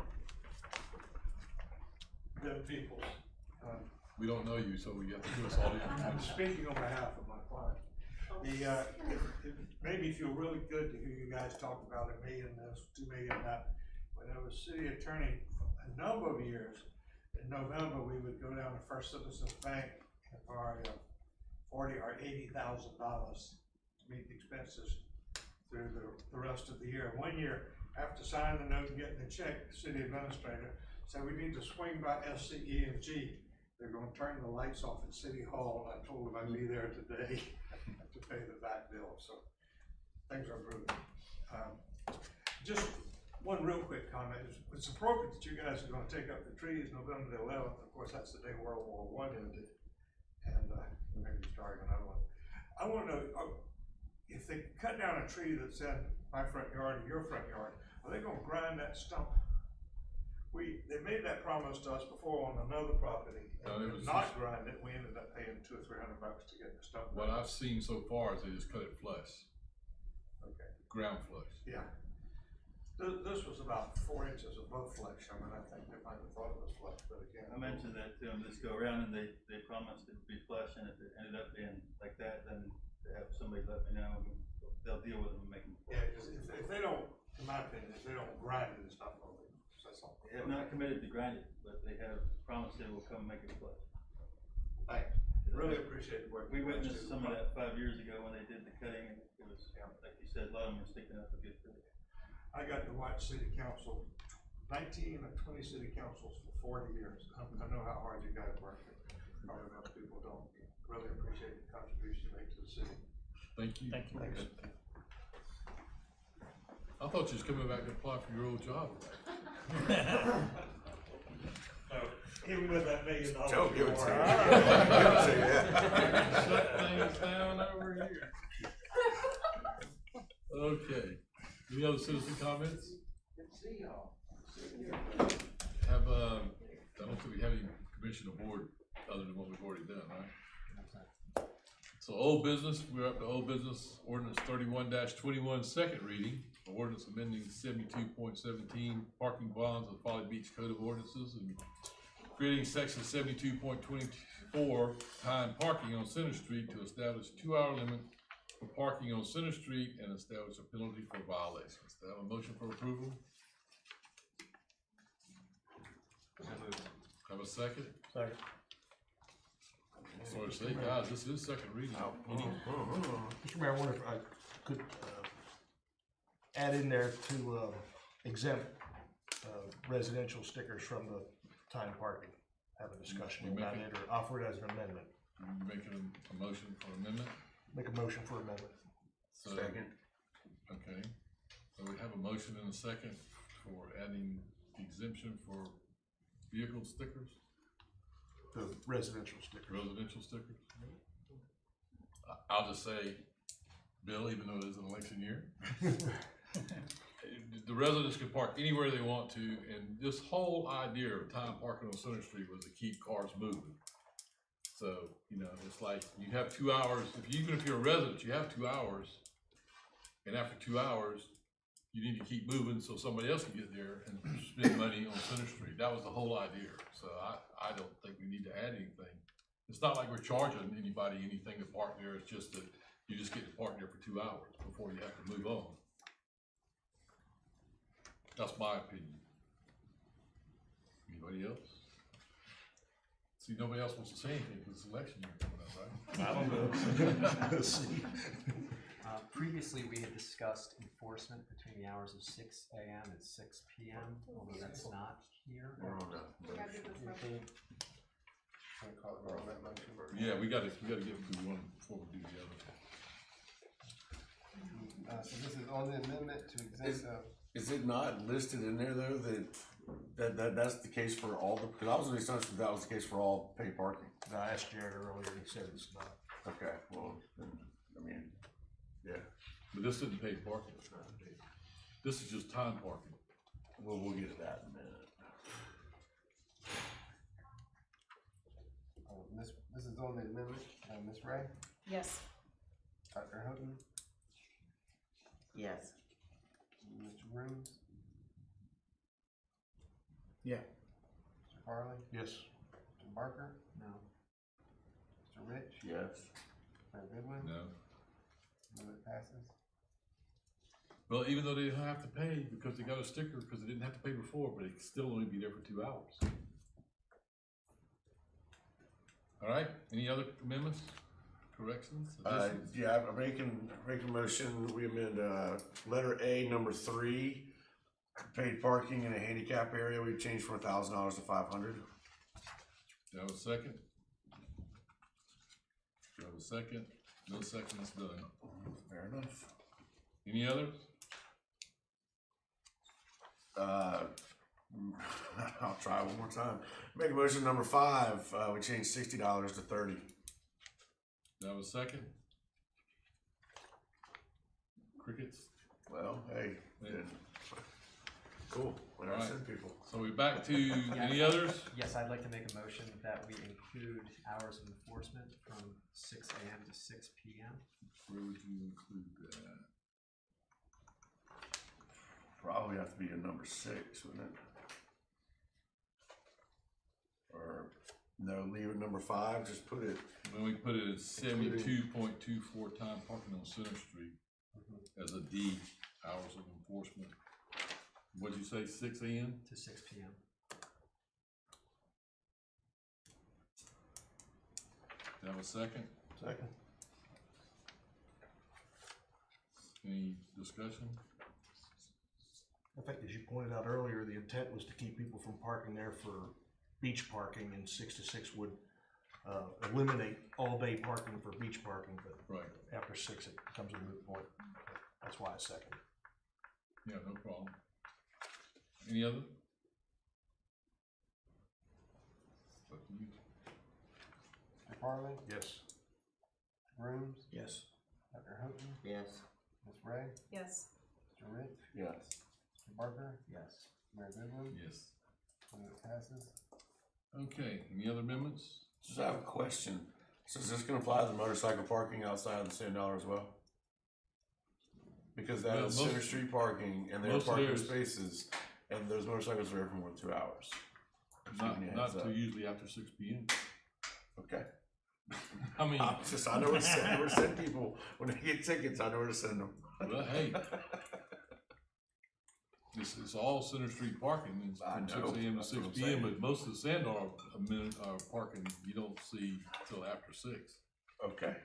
Good people. We don't know you, so you have to give us all the I'm information. speaking on behalf of my client. It made me feel really good to hear you guys talk about $1 million this, $2 million that. When I was city attorney for a number of years, in November, we would go down to First Citizens Bank and borrow $40,000 or $80,000 to meet the expenses through the rest of the year. One year, after signing the note and getting the check, the city administrator said, we need to swing by SCE&G. They're gonna turn the lights off at City Hall. I told them I'd be there today to pay the back bill, so things are improving. Just one real quick comment. It's appropriate that you guys are gonna take up the trees November the 11th. Of course, that's the day World War I ended, and maybe starting another one. I wanna know, if they cut down a tree that's in my front yard or your front yard, are they gonna grind that stump? They made that promise to us before on another property, No, and it did was not just- grind it. We ended up paying $200 or $300 to get the stump. What I've seen so far is they just cut it flush, Okay, ground flush. yeah. This was about 4 inches above flesh. I mean, I think they might have thought it was flesh, but again. I mentioned that to them this go around, and they promised it would be flush, and if it ended up being like that, then they have somebody let me know, and they'll deal with them and make them. Yeah, because if they don't, in my opinion, if they don't grind it, it's not gonna be, that's all. They have not committed to grind it, but they have promised they will come make it flush. Thanks. Really appreciate the work. We you guys witnessed do. some of that 5 years ago when they did the cutting, and it was, like you said, a lot of them were sticking up a good bit. I got to watch city council, 19 or 20 city councils for 40 years. I know how hard you guys work. Probably most people don't. Really appreciate the contribution you make to the city. Thank you. Thank you. Thanks. I thought you was coming back to apply for your old job. No, even with that $1 million. Joe, give it to you. All right. Shut things down over here. Okay, any other citizen comments? Good to see y'all. Have, I don't think we have any commission or board other than what we've already done, right? So old business, we're up to old business, ordinance 31-21, second reading, ordinance amending 72.17 parking bonds of the Folly Beach Code of Ordinances and creating section 72.24 time parking on Center Street to establish 2-hour limit for parking on Center Street and establish a penalty for violations. Do I have a motion for approval? Have a second? Second. Sorry to say, guys, this is second reading. Mr. Mayor, I wonder if I could, add in there to, exempt, residential stickers from the time parking. Have a discussion about it or offer it as an amendment. You making a motion for amendment? Make a motion for amendment. So, okay, so we have a motion and a second for adding exemption for vehicle stickers, The residential stickers. residential stickers. I'll just say, Bill, even though it is an election year, the residents can park anywhere they want to, and this whole idea of time parking on Center Street was to keep cars moving. So, you know, it's like you have 2 hours, even if you're a resident, you have 2 hours, and after 2 hours, you need to keep moving so somebody else can get there and spend money on Center Street. That was the whole idea. So I don't think we need to add anything. It's not like we're charging anybody anything to park there. It's just that you just get to park there for 2 hours before you have to move on. That's my opinion. Anybody else? See, nobody else wants to say anything because it's election year coming up, right? I don't know. Previously, we had discussed enforcement between the hours of 6 AM and 6 PM, although that's not here. We gotta do this motion. Can we call it on that motion? Yeah, we gotta get through one before we do the other. So this is on the amendment to exempt, Is it not listed in there though, that's the case for all the, because I was under the assumption that was the case for all paid parking. No, I asked Jared earlier and he said it's not. Okay, well, then, I mean, yeah, But this isn't paid parking. This is just time parking. well, we'll get to that in a minute. this is on the amendment, Ms. Ray, Yes. Dr. Houghton, Yes. Mr. Grooms, Yeah. Mr. Farley, Yes. Mr. Barker, No. Mr. Rich, Yes. Mayor Goodwin, No. move it passes. Well, even though they don't have to pay because they got a sticker because they didn't have to pay before, but they can still only be there for 2 hours. All right, any other amendments, corrections, additions? Yeah, I'm making a motion, we amend, letter A, number 3, paid parking in a handicap area, we've changed from $1,000 to $500. Do I have a second? Do I have a second? No seconds done. Fair enough. Any others? I'll try one more time. Make a motion number 5, we changed $60 to $30. Do I have a second? Crickets? Well, hey, Yeah. cool, when I Alright. send people. So we're back to any others? Yes, I'd like to make a motion that we include hours of enforcement from 6 AM to 6 PM. Where would you include that? Probably have to be a number 6, wouldn't it? Or, no, leave it number 5, just put it, When we put it at 72.24 time parking on Center Street as a D, hours of enforcement. What'd you say, 6 AM? To 6 PM. Do I have a second? Second. Any discussion? I think as you pointed out earlier, the intent was to keep people from parking there for beach parking, and 6 to 6 would eliminate all day parking for beach parking, but Right, after 6 it becomes a moot point. That's why I second. yeah, no problem. Any other? Up to you. Mr. Farley, Yes. Grooms, Yes. Dr. Houghton, Yes. Ms. Ray, Yes. Mr. Rich, Yes. Mr. Barker, Yes. Mayor Goodwin, Yes. and it passes. Okay, any other amendments? Just have a question. So is this gonna apply to the motorcycle parking outside of the $10 as well? Because that Well, is most- Center Street parking and there are most of parking theirs- spaces and those motorcycles are there for more than 2 hours. Just Not, giving you a not heads till up. usually after 6 PM. Okay. I mean, I know where to send people when they get tickets. I know where to send them. well, hey, it's all Center Street parking, it's I from know, 6 AM to that's what 6 I'm PM, saying. but most of the Sandar parking, you don't see till after 6. Okay.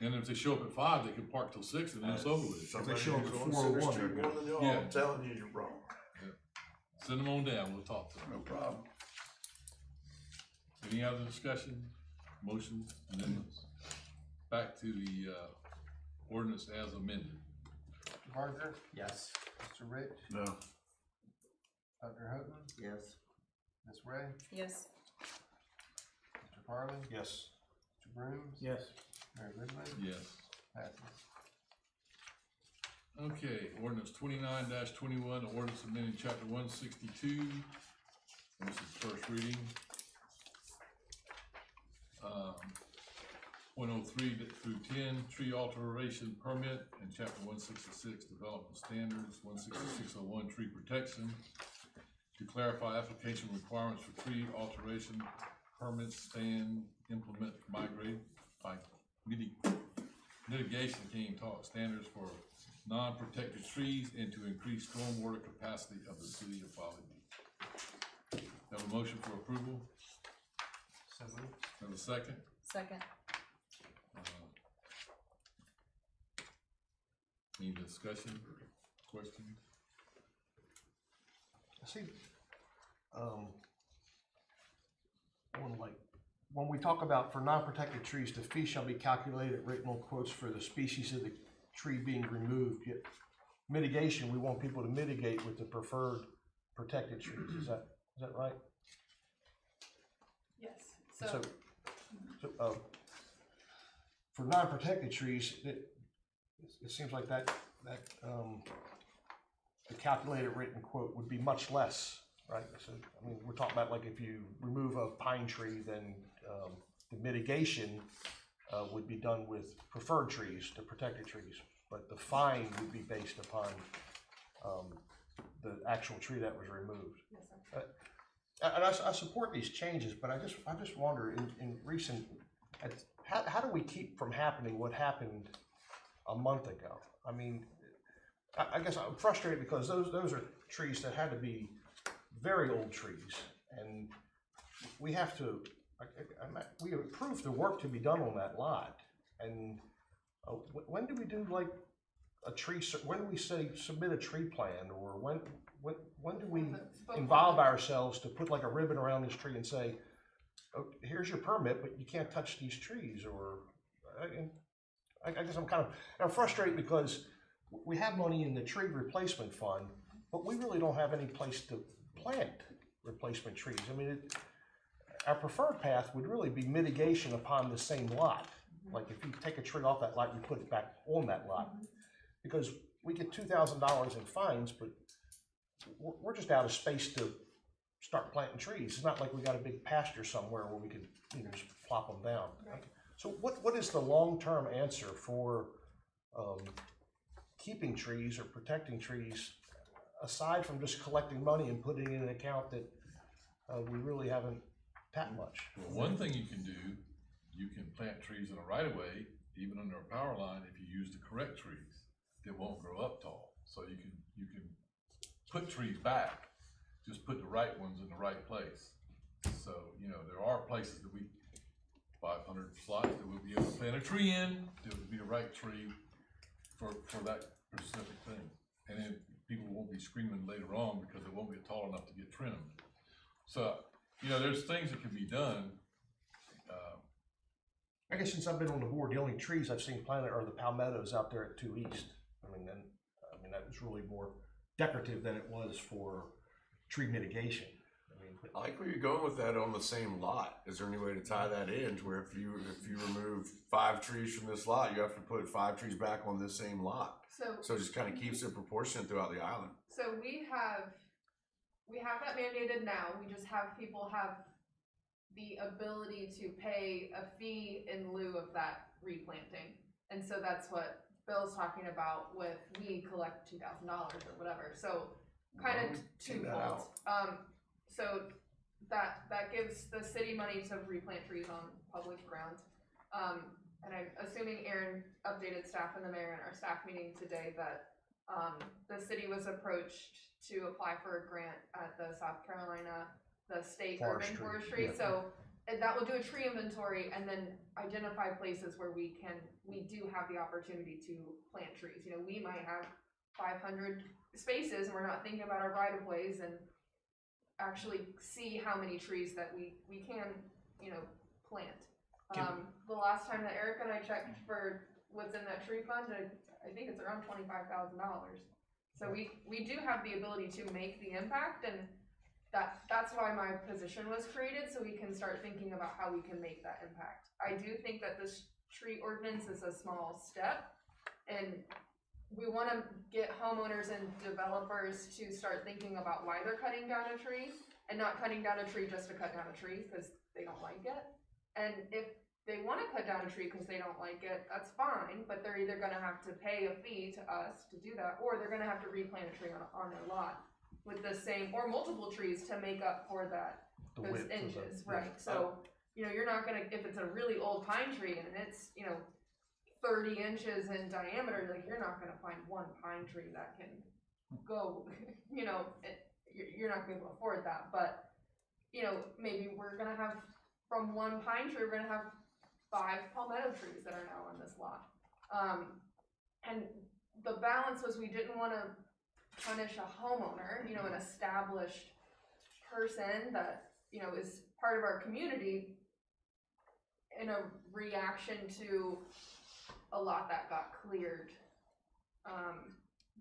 And if they show up at 5, they can park till 6 and then it's over with. Somebody show up who's at on 4:01, Center Street they're more than y'all, Yeah. I'm telling you, you're wrong. Send them on down, we'll talk to them. No problem. Any other discussion, motions, amendments? Back to the, ordinance as amended. Mr. Barker, Yes. Mr. Rich, No. Dr. Houghton, Yes. Ms. Ray, Yes. Mr. Farley, Yes. Mr. Brooms, Yes. Mayor Goodwin, Yes. passes. Okay, ordinance 29-21, ordinance amending chapter 162. And this is first reading. 103 through 10, tree alteration permit, and chapter 166, development standards, 16601, tree protection. To clarify application requirements for tree alteration permits, stand, implement, migrate, mitigation, can't even talk, standards for non-protected trees, and to increase stormwater capacity of the city of Folly Beach. Have a motion for approval? So moved. Have a second? Second. Any discussion, questions? See, when we talk about for non-protected trees, the fee shall be calculated, written on quotes for the species of the tree being removed. Yet mitigation, we want people to mitigate with the preferred protected trees. Is that right? Yes, So, for non-protected trees, it seems like the calculated written quote would be much less, right? So, I mean, we're talking about like if you remove a pine tree, then the mitigation would be done with preferred trees, the protected trees, but the fine would be based upon the actual tree that was removed. yes, sir. And I support these changes, but I just wonder in recent, how do we keep from happening what happened a month ago? I mean, I guess I'm frustrated because those are trees that had to be very old trees, and we have to, we approved the work to be done on that lot, and when do we do like a tree, when do we say submit a tree plan, or when do we involve ourselves to put like a ribbon around this tree and say, oh, here's your permit, but you can't touch these trees? Or I guess I'm frustrated because we have money in the tree replacement fund, but we really don't have any place to plant replacement trees. I mean, our preferred path would really be mitigation upon the same lot. Like if you take a tree off that lot, you put it back on that lot. Because we get $2,000 in fines, but we're just out of space to start planting trees. It's not like we got a big pasture somewhere where we could, just plop them down. Right. So what is the long-term answer for keeping trees or protecting trees, aside from just collecting money and putting it in an account that we really haven't tapped much? Well, one thing you can do, you can plant trees in a right of way, even under a power line, if you use the correct trees that won't grow up tall. So you can put trees back, just put the right ones in the right place. So, there are places that 500 slots that we'll be able to plant a tree in, that would be the right tree for that specific thing. And then people won't be screaming later on because it won't get tall enough to get trimmed. So, there's things that can be done. I guess since I've been on the board, the only trees I've seen planted are the palmettos out there at 2 East. I mean, that was really more decorative than it was for tree mitigation. I mean, I like where you're going with that on the same lot. Is there any way to tie that in to where if you remove 5 trees from this lot, you have to put 5 trees back on this same lot? So it just kind of keeps it proportionate throughout the island. So we have that mandated now, we just have people have the ability to pay a fee in lieu of that replanting. And so that's what Bill's talking about with we collect $2,000 or whatever. So kind of twofold. So that gives the city money to replant trees on public ground. And I'm assuming Aaron updated staff and the mayor in our staff meeting today that the city was approached to apply for a grant at the South Carolina, the state urban forestry. Yeah. So and that will do a tree inventory and then identify places where we do have the opportunity to plant trees. You know, we might have 500 spaces and we're not thinking about our right of ways and actually see how many trees that we can, you know, plant. The last time that Eric and I checked for what's in that tree fund, I think it's around $25,000. So we do have the ability to make the impact, and that's why my position was created, so we can start thinking about how we can make that impact. I do think that this tree ordinance is a small step, and we want to get homeowners and developers to start thinking about why they're cutting down a tree, and not cutting down a tree just to cut down a tree because they don't like it. And if they want to cut down a tree because they don't like it, that's fine, but they're either going to have to pay a fee to us to do that, or they're going to have to replant a tree on their lot with the same or multiple trees to make up for those inches, right? So, you know, you're not going to, if it's a really old pine tree and it's, you know, 30 inches in diameter, like you're not going to find one pine tree that can go, you know, you're not going to afford that. But, you know, maybe we're going to have, from one pine tree, we're going to have 5 palmetto trees that are now on this lot. And the balance was we didn't want to punish a homeowner, you know, an established person that, you know, is part of our community in a reaction to a lot that got cleared,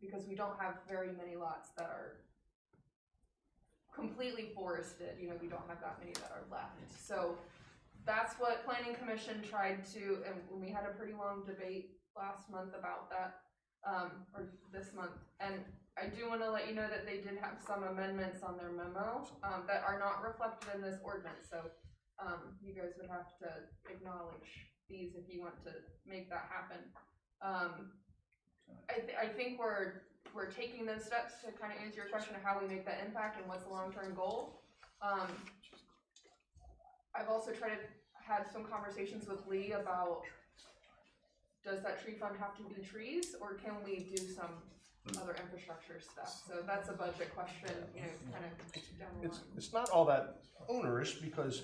because we don't have very many lots that are completely forested. You know, we don't have that many that are left. So that's what Planning Commission tried to, and we had a pretty long debate last month about that, or this month. And I do want to let you know that they did have some amendments on their memo that are not reflected in this ordinance. So you guys would have to acknowledge these if you want to make that happen. I think we're taking those steps to kind of answer your question of how we make that impact and what's the long-term goal. I've also had some conversations with Lee about, does that tree fund have to be trees, or can we do some other infrastructure stuff? So that's a budget question, you know, kind of down the line. It's not all that onerous, because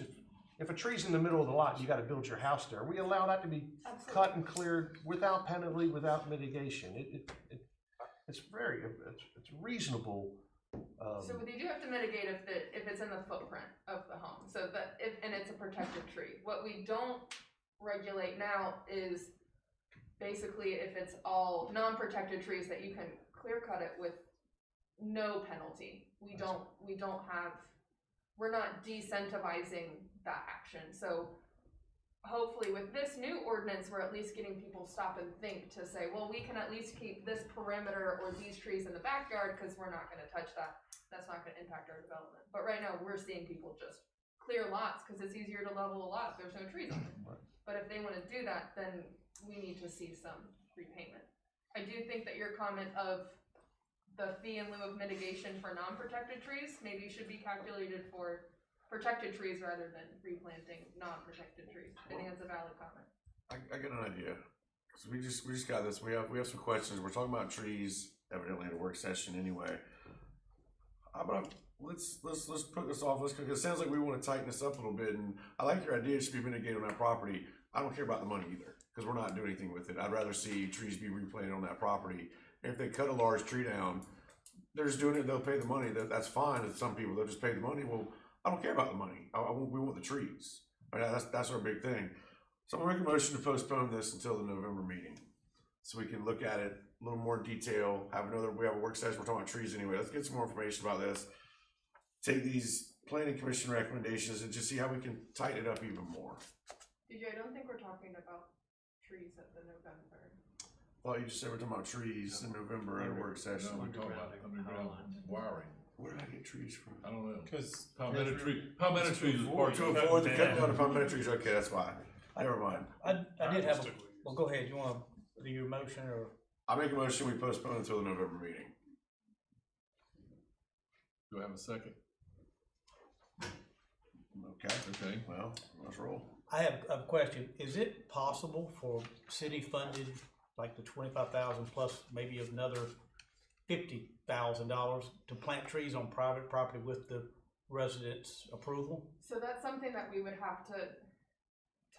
if a tree's in the middle of the lot, you gotta build your house there. We allow that to be cut and cleared without penalty, without mitigation. It's reasonable. So they do have to mitigate if it's in the footprint of the home. So that and it's a protected tree. What we don't regulate now is basically if it's all non-protected trees that you can clear cut it with no penalty. We're not decentivizing that action. So hopefully with this new ordinance, we're at least getting people stop and think to say, well, we can at least keep this perimeter or these trees in the backyard because we're not going to touch that. That's not going to impact our development. But right now we're seeing people just clear lots because it's easier to level a lot if there's no trees on it. Right. But if they want to do that, then we need to see some repayment. I do think that your comment of the fee in lieu of mitigation for non-protected trees maybe should be calculated for protected trees rather than replanting non-protected trees. I think that's a valid comment. I got an idea. So we just got this. We have some questions. We're talking about trees evidently at a work session anyway. How about let's put this off. Because it sounds like we want to tighten this up a little bit. And I like your idea. It should be mitigated on that property. I don't care about the money either, because we're not doing anything with it. I'd rather see trees be replanted on that property. And if they cut a large tree down, they're just doing it. They'll pay the money. That's fine. And some people, they'll just pay the money. Well, I don't care about the money. We want the trees. Right? That's our big thing. So I'm gonna make a motion to postpone this until the November meeting, so we can look at it a little more in detail. We have a work session. We're talking about trees anyway. Let's get some more information about this. Take these planning commission recommendations and just see how we can tighten it up even more. DJ, I don't think we're talking about trees at the November. Well, you just said we're talking about trees in November at a work session. No, we're talking about underground wiring. Where did I get trees from? I don't know. Cause Palmetto trees is part To of it. avoid the cutting down of palmetto trees, okay, that's fine. Never mind. I did have, well, go ahead, you wanna do your motion or? I make a motion, we postpone until the November meeting. Do I have a second? Okay, Okay. well, let's roll. I have a question. Is it possible for city funded, like the 25,000 plus maybe another $50,000 to plant trees on private property with the residents' approval? So that's something that we would have to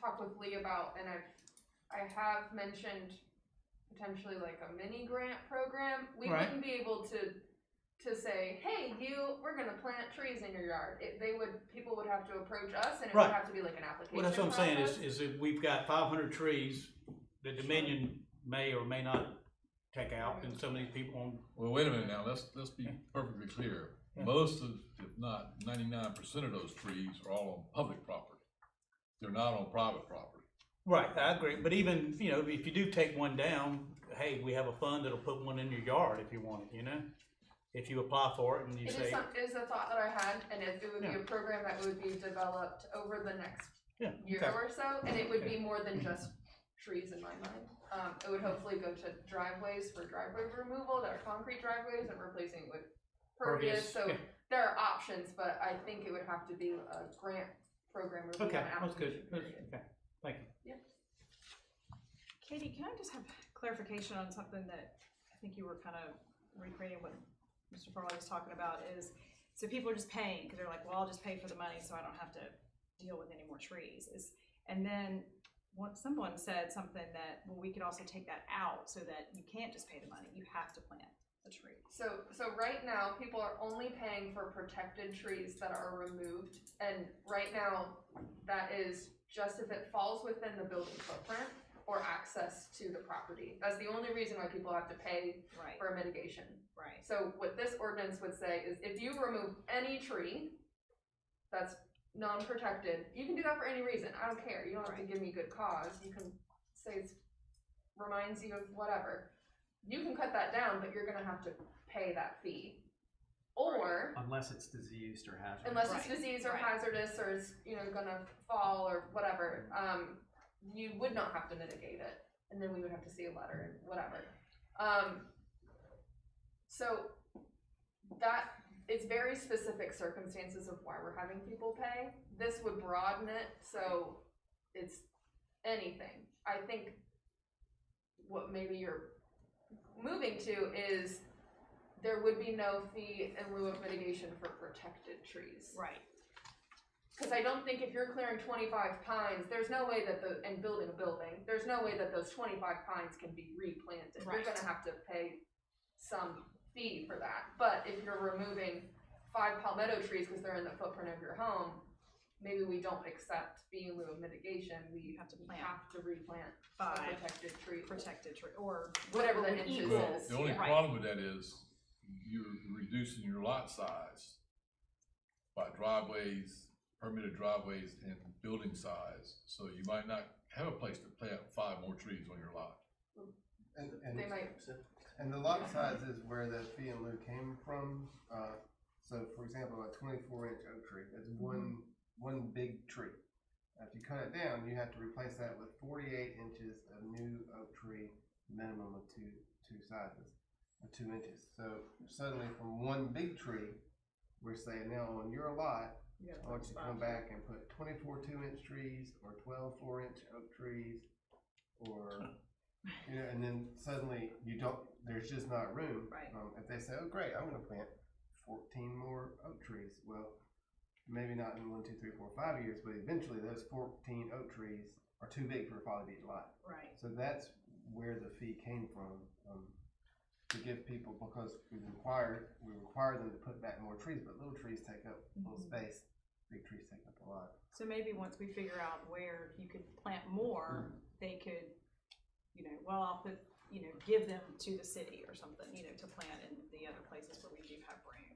talk with Lee about, and I have mentioned potentially like a mini grant program. We Right. wouldn't be able to say, hey, we're gonna plant trees in your yard. People would have to approach us, and it Right. would have to be like an application Well, that's what I'm saying process. is if we've got 500 trees that Dominion may or may not take out, and some of these people on, Well, wait a minute now, let's be perfectly clear. Yeah. Most of, if not 99% of those trees are all on public property. They're not on private property. right, I agree, but even, you know, if you do take one down, hey, we have a fund that'll put one in your yard if you want it, you know? If you apply for it and you It say, is a thought that I had, and it would be Yeah. a program that would be developed over the next yeah, year okay. or so, and it would be more than just trees in my mind. It would hopefully go to driveways for driveway removal that are concrete driveways and replacing it with pervious. So yeah. there are options, but I think it would have to be a grant program. Where we Okay, have an that's good, application period. okay, thank you. Katie, can I just have clarification on something that I think you were kind of recreating what Mr. Foley was talking about is, so people are just paying, because they're like, well, I'll just pay for the money so I don't have to deal with any more trees. And then someone said something that, well, we could also take that out so that you can't just pay the money, you have to plant a tree. So right now, people are only paying for protected trees that are removed, and right now, that is just if it falls within the building footprint or access to the property. That's the only reason why people have to pay Right, for mitigation. right. So what this ordinance would say is if you remove any tree that's non-protected, you can do that for any reason, I don't care, you don't have to Right. give me good cause, you can say it reminds you of whatever. You can cut that down, but you're gonna have to pay that fee. Or, Unless it's diseased or hazardous. unless it's Right, disease or right. hazardous or is, gonna fall or whatever, you would not have to mitigate it, and then we would have to see a letter and whatever. So that, it's very specific circumstances of why we're having people pay. This would broaden it, so it's anything. I think what maybe you're moving to is there would be no fee in lieu of mitigation for protected trees. Right. Because I don't think if you're clearing 25 pines, there's no way that and building a building, there's no way that those 25 pines can be replanted. Right. You're gonna have to pay some fee for that. But if you're removing 5 palmetto trees because they're in the footprint of your home, maybe we don't accept fee in lieu of mitigation. We have to plant have to replant a 5 protected tree. protected tree, or Whatever the would inches equal. is. The only Right. problem with that is you're reducing your lot size by driveways, permitted driveways and building size. So you might not have a place to plant 5 more trees on your lot. They might. And the lot size is where the fee in lieu came from. So for example, a 24-inch oak tree, that's one big tree. If you cut it down, you have to replace that with 48 inches of new oak tree, minimum of two sizes, of 2 inches. So suddenly from one big tree, we're saying now on your lot, I want you to come back and put 24 2-inch trees or 12 4-inch oak trees, or and then suddenly there's just not room. Right. If they say, oh great, I'm gonna plant 14 more oak trees, well, maybe not in 1, 2, 3, 4, 5 years, but eventually those 14 oak trees are too big for a Folly Beach lot. Right. So that's where the fee came from, to give people, because we require them to put back more trees, but little trees take up a little space, big trees take up a lot. So maybe once we figure out where you could plant more, they could, well, I'll put, give them to the city or something, to plant in the other places where we do have room.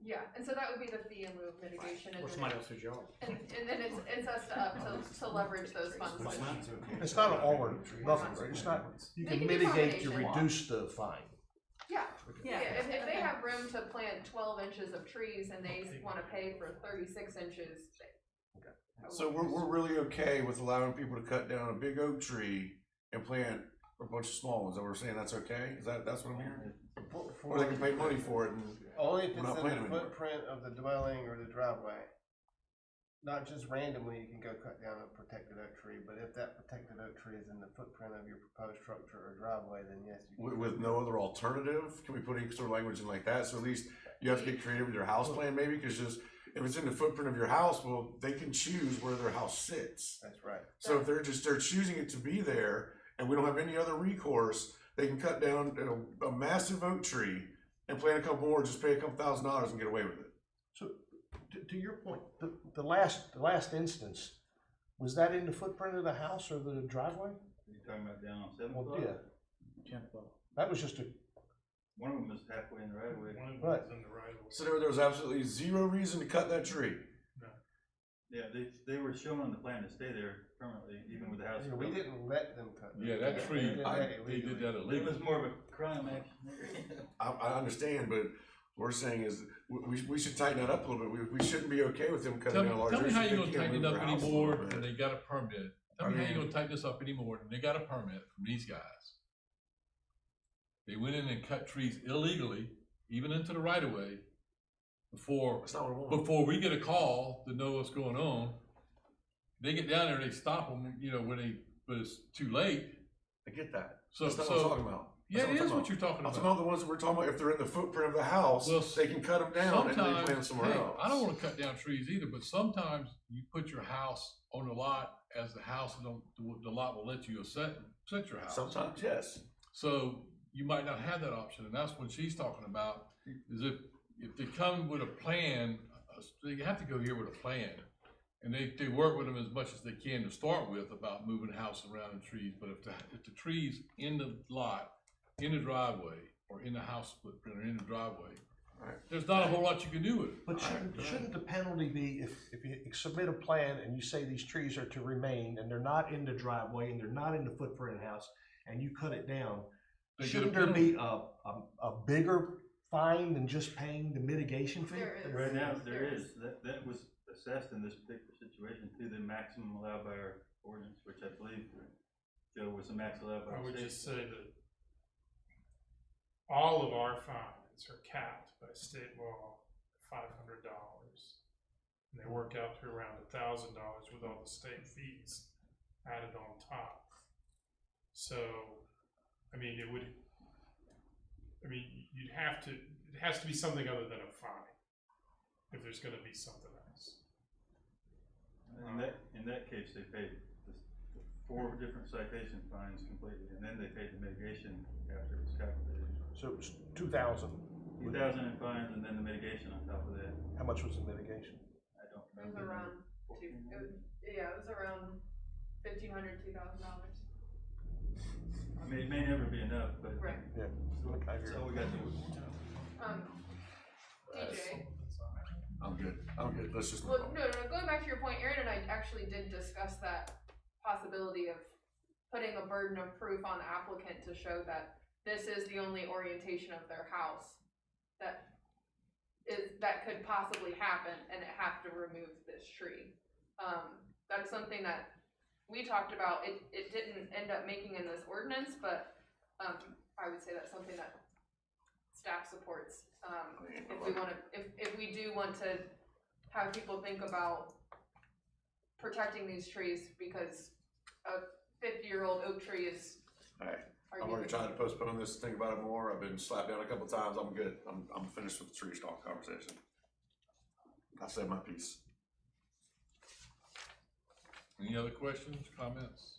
Yeah, and so that would be the fee in lieu of mitigation, and Or then, somebody else's yard. and then it's us to leverage those funds. It's not an all or nothing, right? It's not, you They can can do mitigate to combination. reduce the fine. Yeah, Yeah. yeah, if they have room to plant 12 inches of trees and they wanna pay for 36 inches. So we're really okay with allowing people to cut down a big oak tree and plant a bunch of small ones, and we're saying that's okay? That's what I'm hearing? Or they can pay money for it and, Only if We're it's not in planning the anymore. footprint of the dwelling or the driveway. Not just randomly, you can go cut down a protected oak tree, but if that protected oak tree is in the footprint of your proposed structure or driveway, then yes, you can. with no other alternative, can we put any sort of language in like that? So at least you have to get creative with your house plan maybe, cause just, if it's in the footprint of your house, well, they can choose where their house sits. That's right. So if they're choosing it to be there and we don't have any other recourse, they can cut down a massive oak tree and plant a couple more, just pay a couple $1,000s and get away with it. So, to your point, the last instance, was that in the footprint of the house or the driveway? You're talking about down on 7th Well, Block? yeah. That was just a, One of them was halfway in the right of way. right. So there was absolutely zero reason to cut that tree. Yeah, they were shown on the plan to stay there permanently, even with the house. Yeah, we didn't let them cut. Yeah, that tree, They did that they did illegally. that It illegally. was more of a crime action. I understand, but what we're saying is we should tighten that up a little bit. We shouldn't be okay with them cutting down large Tell me trees. how if you're they gonna can't tighten it move up their house a anymore little when bit. they got a permit. Tell me how you're gonna tighten this up anymore when they got a permit from these guys. They went in and cut trees illegally, even into the right of way, before That's not what we want. before we get a call to know what's going on. They get down there, they stop them, but it's too late. I get that. So, That's not what I'm talking about. yeah, That's it is I'm what you're talking I'm talking about. about the ones that we're talking about. If they're in the footprint of the house, Well, they can cut them down and then plant them somewhere hey, else. I don't wanna cut down trees either, but sometimes you put your house on the lot as the house is on, the lot will let you set your house. Sometimes, yes. So you might not have that option, and that's what she's talking about, is if they come with a plan, they have to go here with a plan. And they work with them as much as they can to start with about moving the house around in trees, but if the trees in the lot, in the driveway, or in the house footprint, or in the driveway, Right. there's not a whole lot you can do with it. But shouldn't the penalty be if you submit a plan and you say these trees are to remain and they're not in the driveway and they're not in the footprint of the house and you cut it down, They get a shouldn't there penalty. be a bigger fine than just paying the mitigation fee? There is. Right now, there is. That was assessed in this particular situation to the maximum allowed by our ordinance, which I believe, Joe, was the max allowed by I the would state. just say that all of our fines are capped by state law, $500. And they work out to around $1,000 with all the state fees added on top. So, it has to be something other than a fine, if there's gonna be something else. In that case, they paid the 4 different citation fines completely, and then they paid the mitigation after it was calculated. So it was 2,000. 2,000 in fines and then the mitigation on top of that. How much was the mitigation? I don't It was remember. around it was around $1,500, $2,000. I mean, it may never be enough, but Right. Yeah. I agree. so we got to. DJ. I'm good. Let's just move Well, on. no, going back to your point, Aaron and I actually did discuss that possibility of putting a burden of proof on the applicant to show that this is the only orientation of their house that could possibly happen, and it have to remove this tree. That's something that we talked about. It didn't end up making in this ordinance, but I would say that's something that staff supports. If we do want to have people think about protecting these trees, because a 50-year-old oak tree is. Alright, I'm already trying to postpone this, think about it more. I've been slapped down a couple times. I'm good. I'm finished with the tree stalk conversation. I said my piece. Any other questions, comments?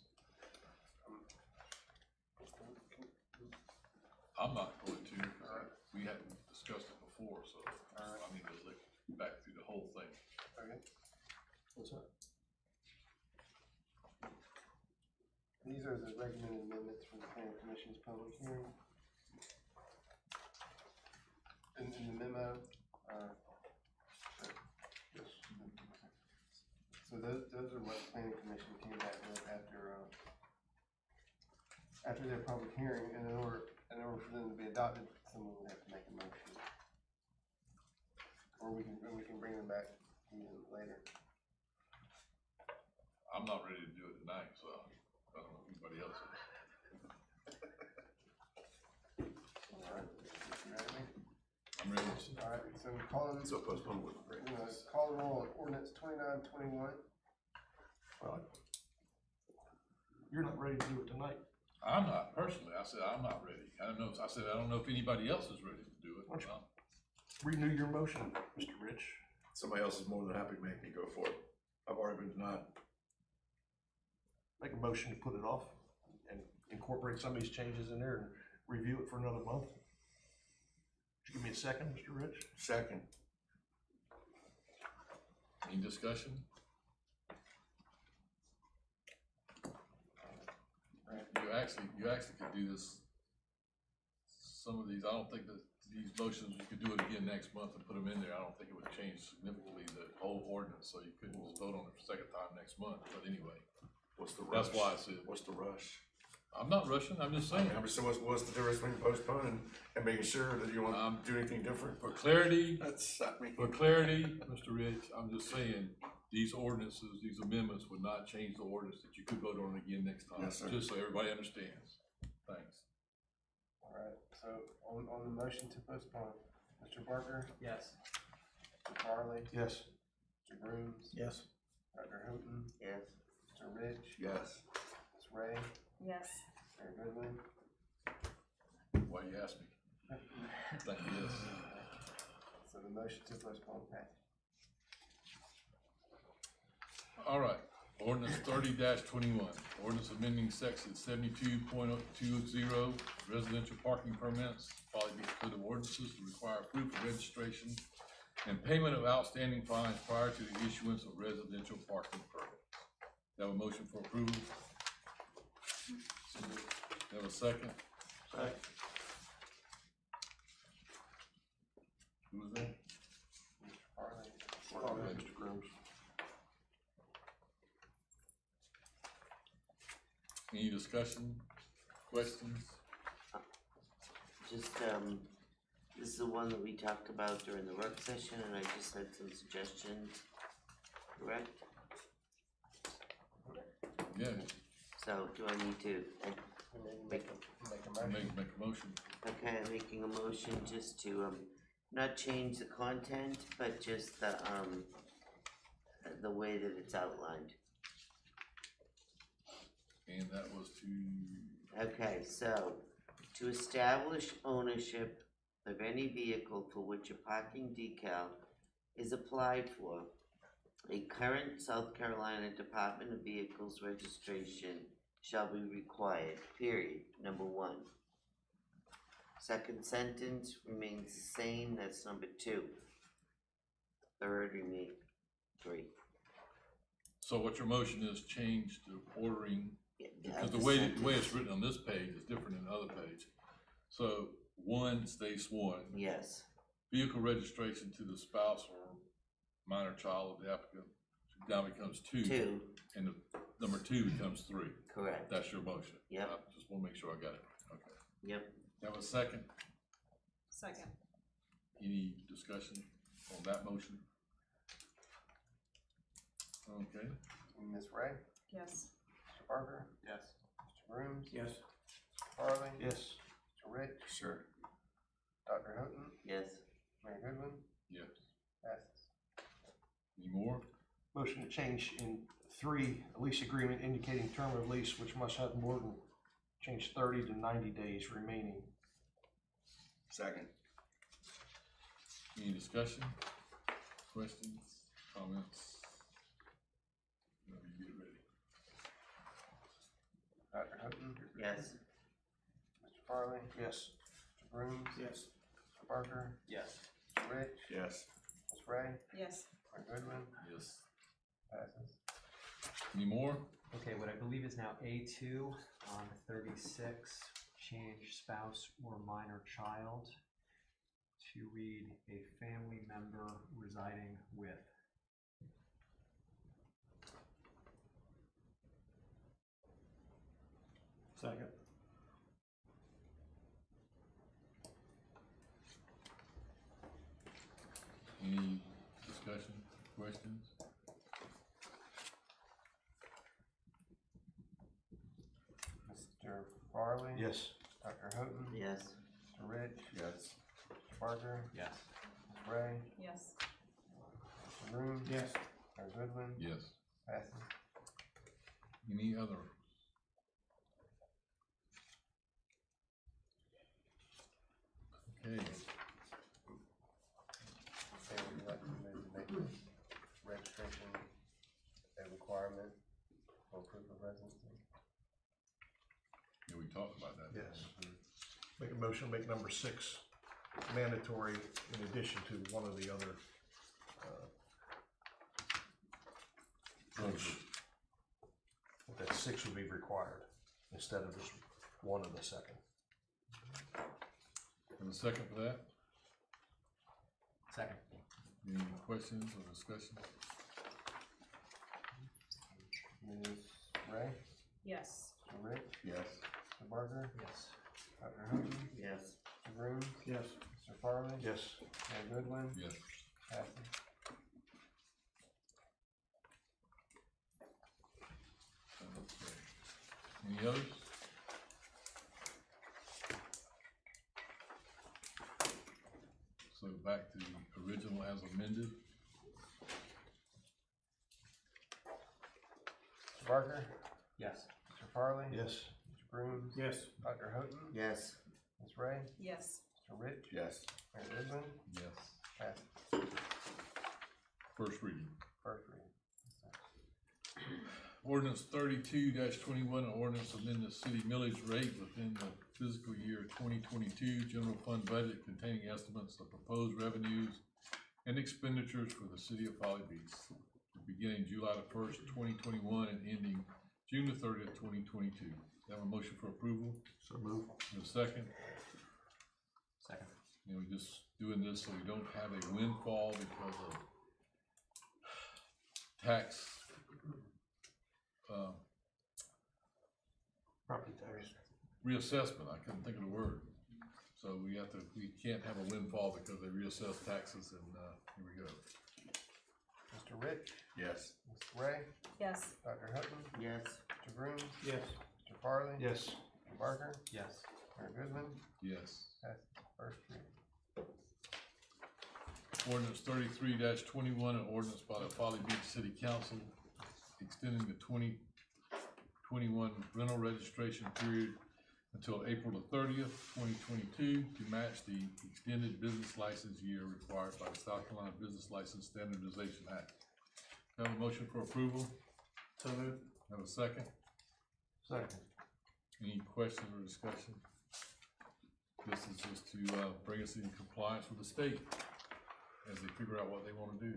I'm not going to, because we hadn't discussed it before, so I need to look back through the whole thing. Okay. What's that? These are the recommended amendments from the planning commission's public hearing. In the memo, So those are what the planning commission came back with after their public hearing, and in order for them to be adopted, someone would have to make a motion. Or we can bring them back even later. I'm not ready to do it tonight, so I don't know if anybody else is. Alright, you ready? I'm ready. Alright, so calling, So postpone with. call the roll on ordinance 2921. Well, you're not ready to do it tonight. I'm not, personally, I said I'm not ready. I don't know, I said I don't know if anybody else is ready to do it. Why don't you renew your motion, Mr. Rich? Somebody else is more than happy to make me go for it. I've already been denied. Make a motion to put it off and incorporate some of these changes in there and review it for another month. Would you give me a second, Mr. Rich? Second. Any discussion? You actually could do this, some of these, I don't think that these motions, you could do it again next month and put them in there. I don't think it would change significantly the whole ordinance, so you couldn't just vote on it for a second time next month, but anyway. What's the rush? That's why I said, What's the rush? I'm not rushing, I'm just saying. I'm just saying, what's the difference between postponing and making sure that you want to do anything different? For clarity, For Mr. Rich, I'm just saying, these ordinances, these amendments would not change the ordinance that you could vote on again next time. Yes, sir. Just so everybody understands. Thanks. Alright, so on the motion to postpone, Mr. Barker, Yes. Mr. Farley, Yes. Mr. Grooms, Yes. Dr. Houghton, Yes. Mr. Rich, Yes. Ms. Ray, Yes. Mayor Goodwin. Why you ask me? Thank you, yes. So the motion to postpone passed. All right, ordinance 30-21, ordinance amending section 72.20 residential parking permits, Folly Beach Code of Ordinances to require proof of registration and payment of outstanding fines prior to the issuance of residential parking permits. Have a motion for approval? Have a second? Second. Who was that? Mr. Farley. Oh, yeah, Mr. Grooms. Any discussion, questions? Just, this is the one that we talked about during the work session, and I just had some suggestions, correct? Yeah, So, do I need to, Make a motion. make a motion. okay, I'm making a motion just to, not change the content, but just the way that it's outlined. And that was to, Okay, so, to establish ownership of any vehicle for which a parking decal is applied for, a current South Carolina Department of Vehicles registration shall be required, period, number 1. Second sentence remains the same, that's number 2. Third remains 3. so what your motion is change to ordering, Yeah, because the the way sentence. it's written on this page is different than the other page. So 1 stays 1, Yes, vehicle registration to the spouse or minor child of the applicant now becomes 2. 2, And the number 2 becomes 3. correct, That's your motion. Yep. I just wanna make sure I got it. Okay. yep. Have a second? Second. Any discussion on that motion? Okay, Ms. Ray, Yes. Mr. Barker, Yes. Mr. Grooms, Yes. Mr. Farley, Yes. Mr. Rich, Sure. Dr. Houghton, Yes, Mayor Goodwin, yes. passes. Any more? Motion to change in 3, a lease agreement indicating term of lease which must have more than, change 30 to 90 days remaining. Second. Any discussion, questions, comments? Whenever you get ready. Dr. Houghton, yes, Mr. Farley, Yes. Mr. Grooms, Yes. Mr. Barker, Yes. Mr. Rich, Yes. Ms. Ray, Yes. Mayor Goodwin, Yes. passes. Any more? Okay, what I believe is now A2 on 36, change spouse or minor child to read a family member residing with. Second. Any discussion, questions? Mr. Farley? Yes. Dr. Houghton? Yes. Mr. Rich? Yes. Mr. Barker? Yes. Ms. Ray? Yes. Mr. Room? Yes. Mayor Goodwin? Yes. Passes. Any other? Okay, Say, would you like to make registration a requirement for proof of residency? yeah, we talked about that. Yes. Make a motion, make number 6 mandatory in addition to one of the other, groups. That 6 would be required instead of just one of the second. And a second for that? Second. Any questions or discussion? Ms. Ray? Yes. Mr. Rich? Yes. Mr. Barker? Yes. Dr. Houghton? Yes. Mr. Grooms? Yes. Mr. Farley? Yes. Mayor Goodwin? Yes. Passes. Okay. Any others? So back to the original as amended. Mr. Barker? Yes. Mr. Farley? Yes. Mr. Grooms? Yes. Dr. Houghton? Yes. Ms. Ray? Yes. Mr. Rich? Yes. Mayor Goodwin? Yes. Passes. First reading. First reading. Ordinance 32-21, an ordinance amending the city millage rate within the fiscal year 2022 general fund budget containing estimates of proposed revenues and expenditures for the city of Folly Beach, beginning July the 1st, 2021 and ending June the 30th, 2022. Have a motion for approval? So move. And a second? Second. And we're just doing this so we don't have a windfall because of tax, Property tax. reassessment. I couldn't think of the word. So we can't have a windfall because they reassess taxes and, here we go. Mr. Rich? Yes. Ms. Ray? Yes. Dr. Houghton? Yes. Mr. Grooms? Yes. Mr. Farley? Yes. Mr. Barker? Yes. Mayor Goodwin? Yes. Passes. First reading. Ordinance 33-21, an ordinance by the Folly Beach City Council extending the 2021 rental registration period until April the 30th, 2022 to match the extended business license year required by the South Carolina Business License Standardization Act. Have a motion for approval? So move. Have a second? Second. Any questions or discussion? This is just to bring us in compliance with the state as they figure out what they want to do.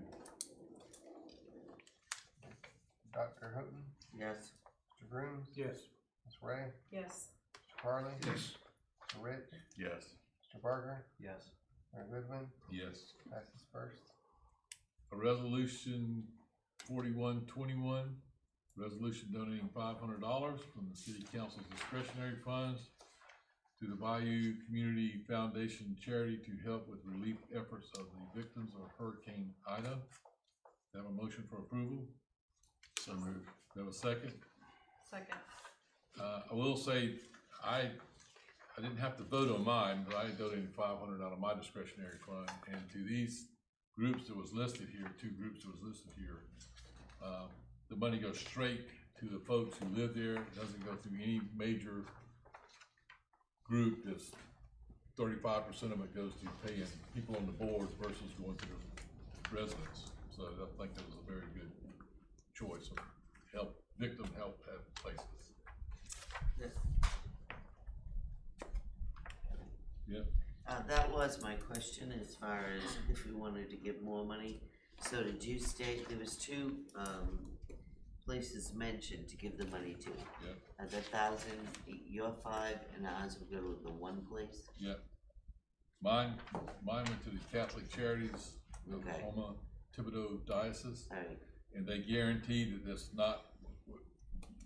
Dr. Houghton? Yes. Mr. Grooms? Yes. Ms. Ray? Yes. Mr. Farley? Yes. Mr. Rich? Yes. Mr. Barker? Yes. Mayor Goodwin? Yes. Passes first. A resolution 4121, resolution donating $500 from the city council's discretionary funds to the Bayou Community Foundation charity to help with relief efforts of the victims of Hurricane Ida. Have a motion for approval? So moved. Have a second? Second. I will say, I didn't have to vote on mine, but I donated $500 out of my discretionary fund, and to these groups that was listed here, 2 groups that was listed here, the money goes straight to the folks who live there. It doesn't go through any major group. That's 35% of it goes to paying people on the boards versus going to the residents. So I think that was a very good choice of victim help at places. Yes. Yeah. That was my question as far as if we wanted to give more money. So did you state there was 2 places mentioned to give the money to? Yep. The 1,000, your 5, and ours will go to the one place? Yep. Mine went to the Catholic Charities of Okay. Oklahoma, Thibodeau Diocese, Alright, and they guarantee that it's not,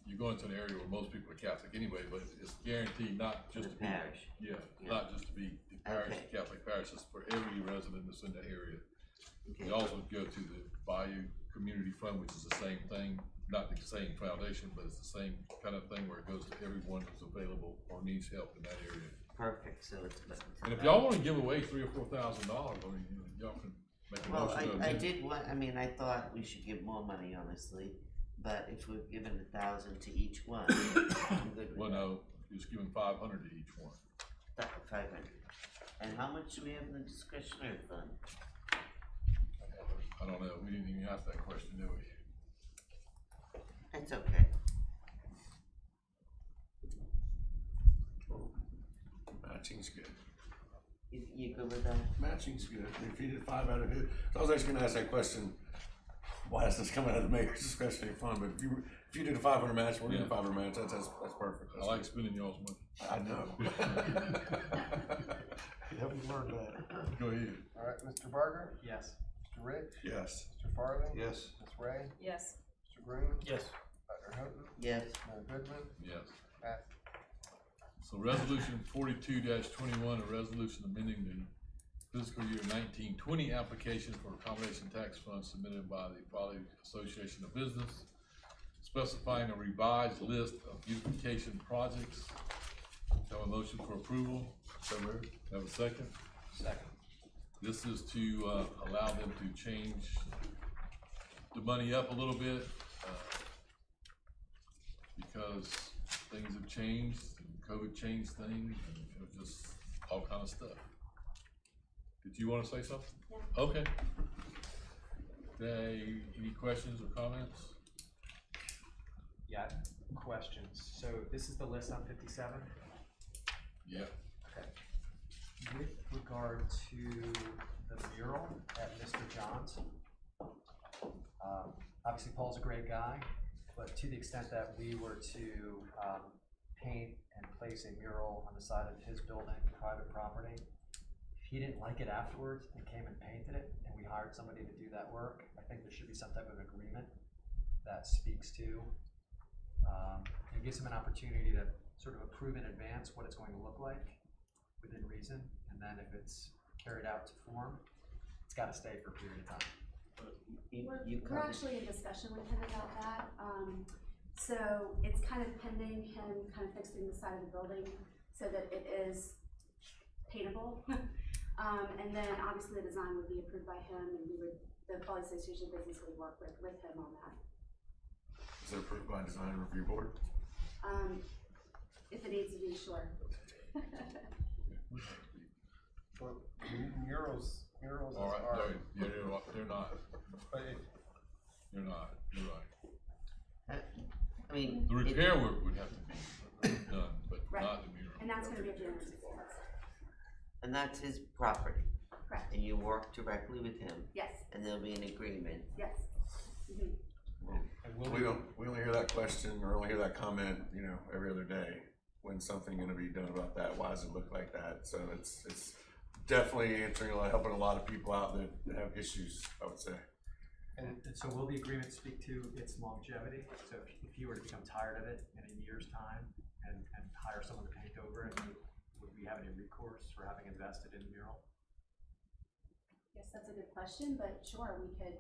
you're going to an area where most people are Catholic anyway, but it's guaranteed not just to be. Parish. Yeah, not just to be the parish, Okay. Catholic parish, it's for every resident that's in the area. Okay. We also go to the Bayou Community Fund, which is the same thing, not the same foundation, but it's the same kind of thing where it goes to everyone who's available or needs help in that area. Perfect, so it's. And if y'all wanna give away $3,000 or $4,000, I mean, y'all can make a Well, motion to I amend. did want, I mean, I thought we should give more money, honestly, but if we've given 1,000 to each one, I'm good with Well, that. no, you're just giving 500 to each one. 500. And how much do we have in the discretionary fund? I don't know, we didn't even ask that question, did we? It's okay. Matching's good. You good with that? Matching's good. If you did 5 out of it, so I was actually gonna ask that question. Why does this come out of the mayor's discretionary fund? But if you did a 500 match, we're doing a 500 match. That's perfect. I like spending y'all's money. I know. Yeah, we learned that. Go ahead. All right, Mr. Barker, Yes. Mr. Rich, Yes. Mr. Farley, Yes. Ms. Ray, Yes. Mr. Green, Yes. Dr. Houghton, Yes. Mayor Goodman, Yes. passed. So resolution 42-21, a resolution amending the fiscal year 1920 application for accommodation tax fund submitted by the Folly Association of Business, specifying a revised list of beautification projects. Have a motion for approval? So moved. Have a second? Second. This is to, allow them to change the money up a little bit, because things have changed, and COVID changed things, and it was just all kind of stuff. Did you wanna say something? Yeah. Okay. Any questions or comments? Yeah, questions. So this is the list on 57? Yeah. Okay. With regard to the mural at Mr. John's, obviously Paul's a great guy, but to the extent that we were to paint and place a mural on the side of his building, private property, if he didn't like it afterwards and came and painted it, and we hired somebody to do that work, I think there should be some type of agreement that speaks to, and gives him an opportunity to sort of approve in advance what it's going to look like within reason, and then if it's carried out to form, it's gotta stay for a period of time. We're actually in discussion with him about that. So it's kind of pending him kind of fixing the side of the building so that it is paintable. And then obviously the design would be approved by him, and the Folly Association of Business would work with him on that. Is it approved by design review board? If it needs to be, sure. Well, murals All right, are, they're not, but it, they're not, you're right. I mean. The repair work would have to be done, but Right. not the mural. And that's gonna be at the owner's expense. And that's his property, Correct. and you work directly with him, Yes, and there'll be an agreement. yes. Mhm. We only hear that question or only hear that comment, every other day. When's something gonna be done about that? Why does it look like that? So it's definitely helping a lot of people out that have issues, I would say. And so will the agreement speak to its longevity? So if you were to become tired of it in a year's time and hire someone to paint over it, would we have any recourse for having invested in a mural? Yes, that's a good question, but sure, we could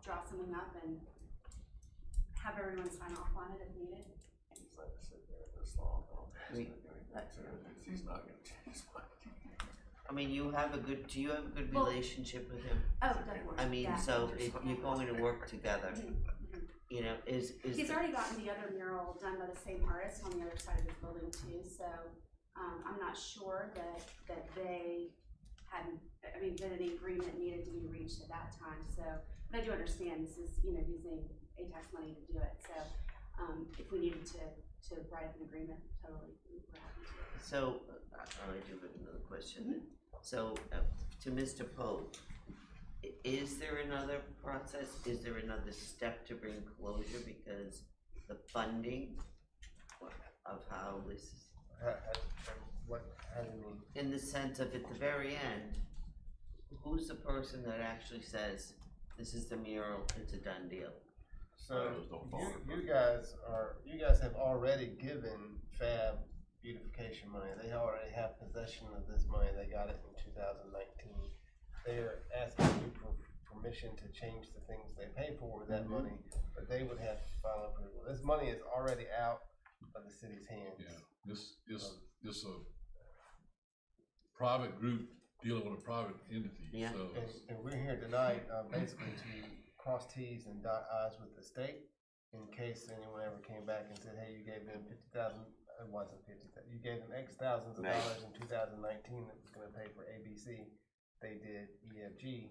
draw something up and have everyone sign off on it if needed. He's let us sit there this long. We- He's not gonna change his mind. I mean, do you have a good Well- relationship with him? Oh, definitely. I mean, yeah. so if you're going to work together, Mhm. is. He's already gotten the other mural done by the same artist on the other side of his building too, so, I'm not sure that they hadn't, that an agreement needed to be reached at that time, so, but I do understand this is, using ATAX money to do it, so, if we needed to write up an agreement, totally, we're happy to. So, I do have another question. So, to Mr. Pope, is there another process, is there another step to bring closure, because the funding of how this is, what, how do you mean? in the sense of at the very end, who's the person that actually says, this is the mural, it's a done deal? So Those don't fall under you guys have already given Fab beautification money. They already have possession of this money. They got it in 2019. They're asking you for permission to change the things they pay for with that money, but they would have final approval. This money is already out of the city's hands. Yeah, this a private group dealing with a private entity, Yeah. so. And we're here tonight, basically to cross Ts and dot Is with the state in case anyone ever came back and said, hey, you gave them 50,000, it wasn't 50,000, you gave them X thousands of Right. dollars in 2019 that was gonna pay for ABC. They did EFG.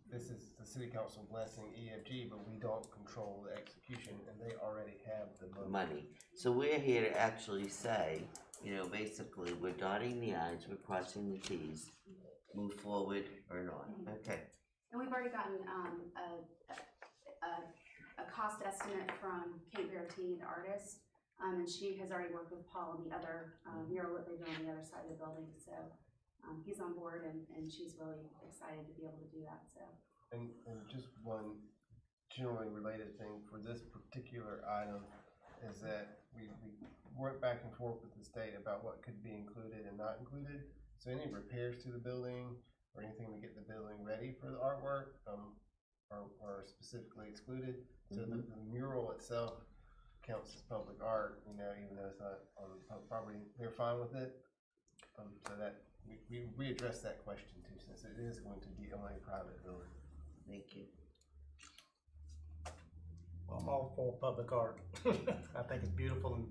This is the city council blessing EFG, but we don't control the execution and they already have the money. Money. So we're here to actually say, basically, we're dotting the i's, we're crossing the t's, move forward or not. Okay. And we've already gotten, a cost estimate from Kate Berrettini, the artist. And she has already worked with Paul on the other, mural that they've done on the other side of the building, so, he's on board and she's really excited to be able to do that, so. And just one generally related thing for this particular item is that we went back and forth with the state about what could be included and not included. So any repairs to the building or anything to get the building ready for the artwork are specifically excluded. So the mural itself counts as public art, even though it's not on public property. They're fine with it. So that we addressed that question too, since it is going to be on a private building. Thank you. I'm all for public art. I think it's beautiful, and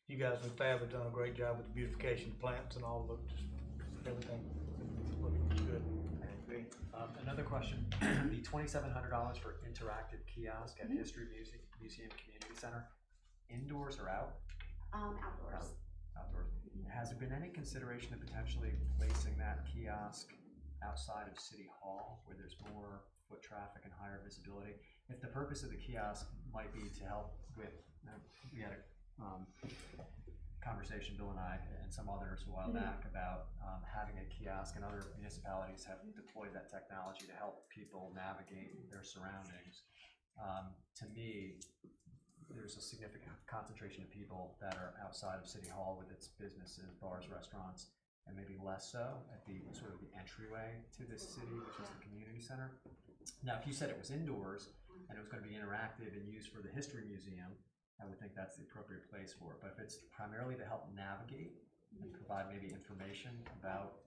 you guys with Fab have done a great job with the beautification plants and all of just everything looking good. I agree. Another question, the $2,700 for interactive kiosk at History Museum Community Center, indoors or out? Outdoors. Outdoors. Has there been any consideration of potentially placing that kiosk outside of City Hall where there's more foot traffic and higher visibility? If the purpose of the kiosk might be to help with, we had a conversation, Bill and I and some others a while back about having a kiosk, and other municipalities have deployed that technology to help people navigate their surroundings. To me, there's a significant concentration of people that are outside of City Hall with its businesses, bars, restaurants, and maybe less so at the sort of the entryway to this city, which is the community center. Now, if you said it was indoors and it was going to be interactive and used for the History Museum, I would think that's the appropriate place for it. But if it's primarily to help navigate and provide maybe information about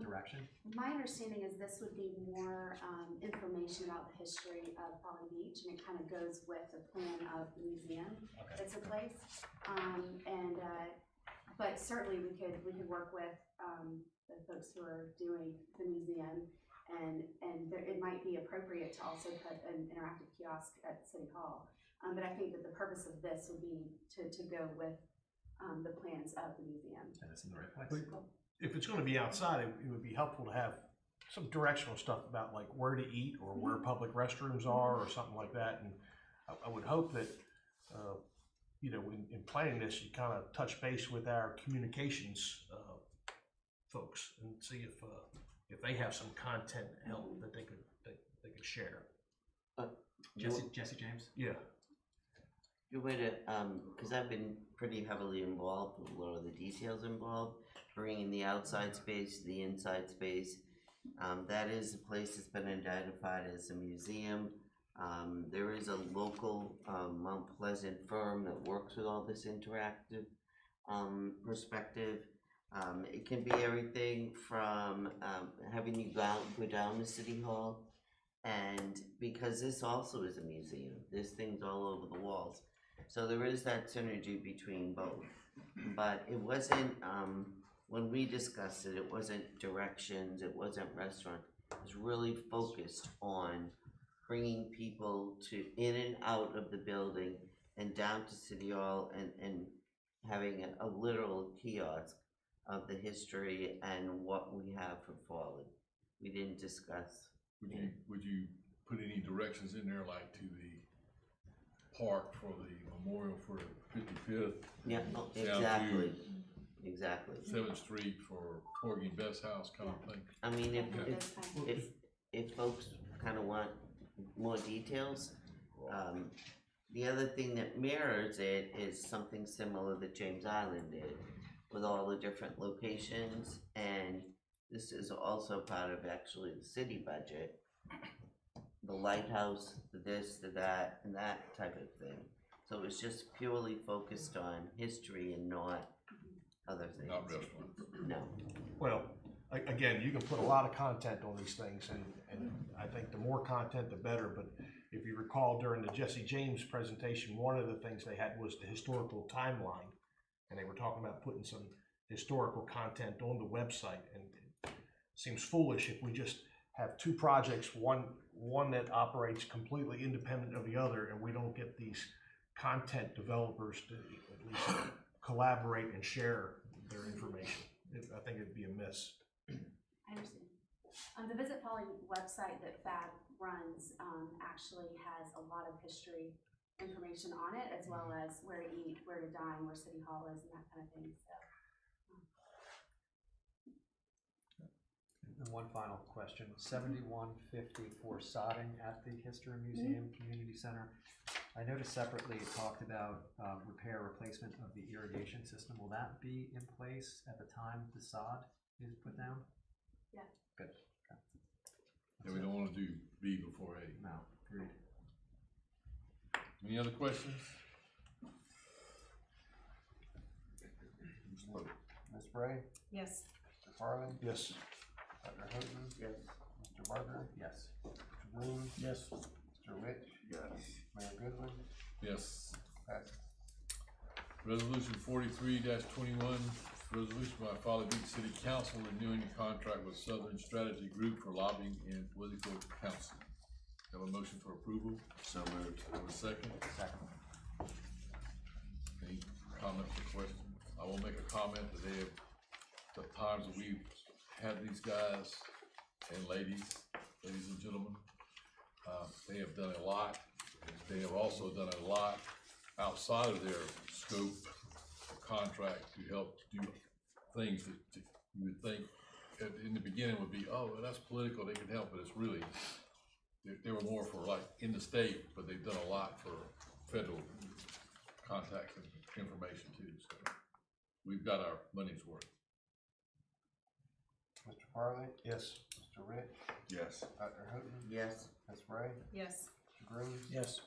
direction. My understanding is this would be more information about the history of Folly Beach, and it kind of goes with the plan of the museum that's in place. But certainly we could work with the folks who are doing the museum, and it might be appropriate to also put an interactive kiosk at City Hall. But I think that the purpose of this would be to go with the plans of the museum. And it's in the right place. If it's gonna be outside, it would be helpful to have some directional stuff about like where to eat or where public restrooms are or something like that. And I would hope that, in planning this, you kind of touch base with our communications folks and see if they have some content help that they could share. Jesse James? Yeah. Good way to, because I've been pretty heavily involved with a lot of the details involved, bringing the outside space to the inside space. That is a place that's been identified as a museum. There is a local Mount Pleasant firm that works with all this interactive perspective. It can be everything from having you go down to City Hall, and because this also is a museum, there's things all over the walls. So there is that synergy between both. But it wasn't, when we discussed it, it wasn't directions, it wasn't restaurant. It was really focused on bringing people in and out of the building and down to City Hall and having a literal kiosk of the history and what we have for Folly. We didn't discuss. Would you put any directions in there, like to the park for the memorial for the 55th? Yeah, exactly. Exactly. 7th Street for Porgy and Bess House kind of thing? I mean, if folks kind of want more details, The other thing that mirrors it is something similar that James Island did with all the different locations, and this is also part of actually the city budget. The lighthouse, the this, the that, and that type of thing. So it's just purely focused on history and not other things. Not restaurants. No. Well, again, you can put a lot of content on these things, and I think the more content, the better, but if you recall during the Jesse James presentation, one of the things they had was the historical timeline, and they were talking about putting some historical content on the website, and it seems foolish if we just have two projects, one that operates completely independent of the other, and we don't get these content developers to at least collaborate and share their information. I think it'd be a miss. I understand. The Visit Folly website that FAB runs actually has a lot of history information on it, as well as where to eat, where to dine, where City Hall is, and that kind of thing. So. And one final question, 7150 for sodding at the History Museum Community Center. I noticed separately it talked about repair, replacement of the irrigation system. Will that be in place at the time the sod is put down? Yeah. Good. Okay. Yeah, we don't wanna do B before A. No, agreed. Any other questions? Ms. Bray, Yes. Mr. Farley, Yes. Dr. Houghton, Yes. Mr. Barker, Yes. Mr. Bloom, Yes. Mr. Rich, Yes. Mayor Goodwin, Yes. passes. Resolution 43-21, resolution by Folly Beach City Council renewing the contract with Southern Strategy Group for lobbying and political counsel. Have a motion for approval? So moved. Have a second? Second. Any comments or questions? I will make a comment that they have, the times that we've had these guys and ladies and gentlemen, they have done a lot. They have also done a lot outside of their scope of contract to help do things that you would think in the beginning would be, oh, well, that's political, they can help, but it's really, they were more for like in the state, but they've done a lot for federal contacts and information too, so we've got our money's worth. Mr. Farley, Yes. Mr. Rich, Yes. Dr. Houghton, Yes. Ms. Bray, Yes. Mr. Groom, Yes.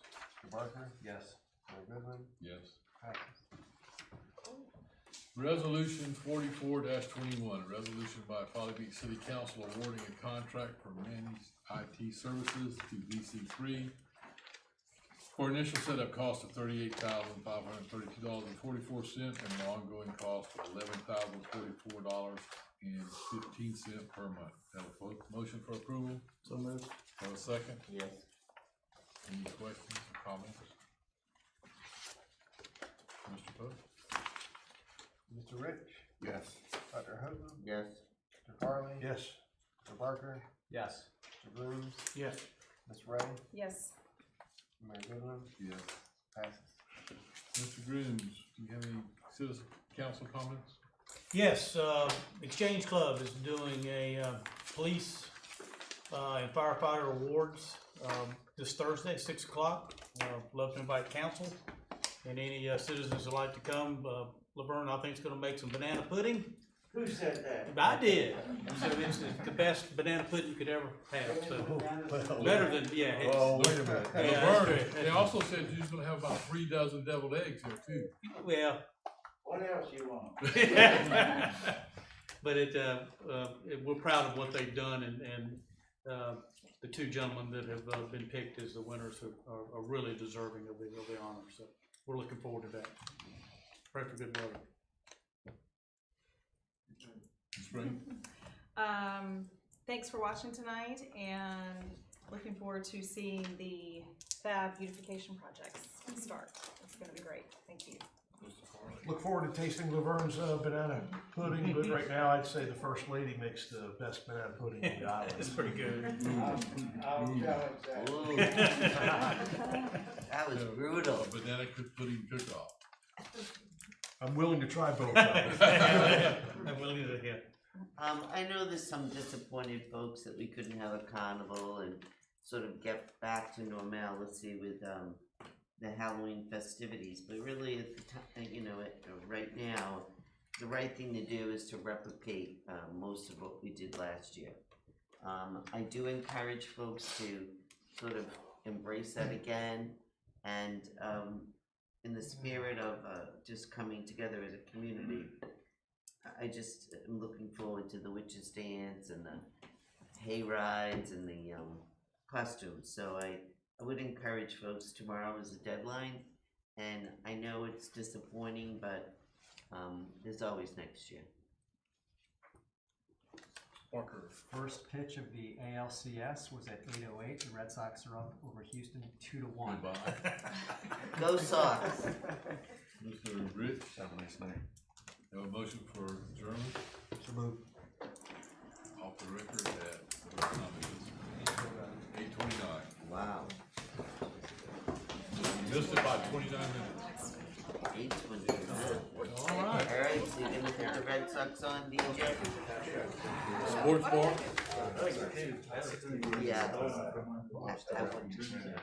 Mr. Barker, Yes. Mayor Goodwin, Yes. passes. Resolution 44-21, resolution by Folly Beach City Council awarding a contract for managed IT services to DC3 for initial setup cost of $38,532.44 and an ongoing cost of $11,044.15 per month. Have a motion for approval? So moved. Have a second? Yes. Any questions or comments? Mr. Pope? Mr. Rich, Yes. Dr. Houghton, Yes. Mr. Farley, Yes. Mr. Barker, Yes. Mr. Bloom, Yes. Ms. Ray, Yes. Mayor Goodwin, Yes. passes. Mr. Grooms, do you have any citizen council comments? Yes, Exchange Club is doing a police and firefighter awards this Thursday, 6 o'clock. Love to invite council and any citizens who'd like to come. Laverne, I think, is going to make some banana pudding. Who said that? I did. So it's the best banana pudding you could ever have. So better than, yeah. It's, Oh, wait a minute. Yeah, Laverne, that's great. they also said you're gonna have about 3 dozen deviled eggs here too. Well. What else you want? But we're proud of what they've done, and the two gentlemen that have been picked as the winners are really deserving of the honor. So we're looking forward to that. Pray for good weather. Thanks for watching tonight, and looking forward to seeing the FAB beautification projects start. It's gonna be great. Thank you. Look forward to tasting Laverne's banana pudding, but right now I'd say the First Lady makes the best banana pudding in the island. It's pretty good. That was brutal. A banana pudding cook-off. I'm willing to try both. I'm willing to hear. I know there's some disappointed folks that we couldn't have a carnival, and sort of get back to normalcy with, the Halloween festivities, but really at the time, you know, right now, the right thing to do is to replicate, most of what we did last year. I do encourage folks to sort of embrace that again, and, in the spirit of, just coming together as a community, I just am looking forward to the witches dance and the hay rides and the, costumes, so I would encourage folks, tomorrow is the deadline, and I know it's disappointing, but, there's always next year. Parker. First pitch of the ALCS was at 8:08. The Red Sox are up over Houston 2-1. Goodbye. Go Sox! Mr. Rich, Have a nice night. have a motion for adjournment So moved. off the record at, what time is it? 8:29. Wow. You missed it by 29 minutes. 8:29. Alright. Alright, so you're gonna put the Red Sox on, DJ? Sports bar? Yeah.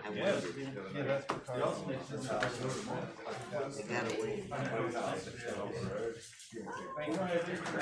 I would. Yeah, that's for Carlos. I gotta wait.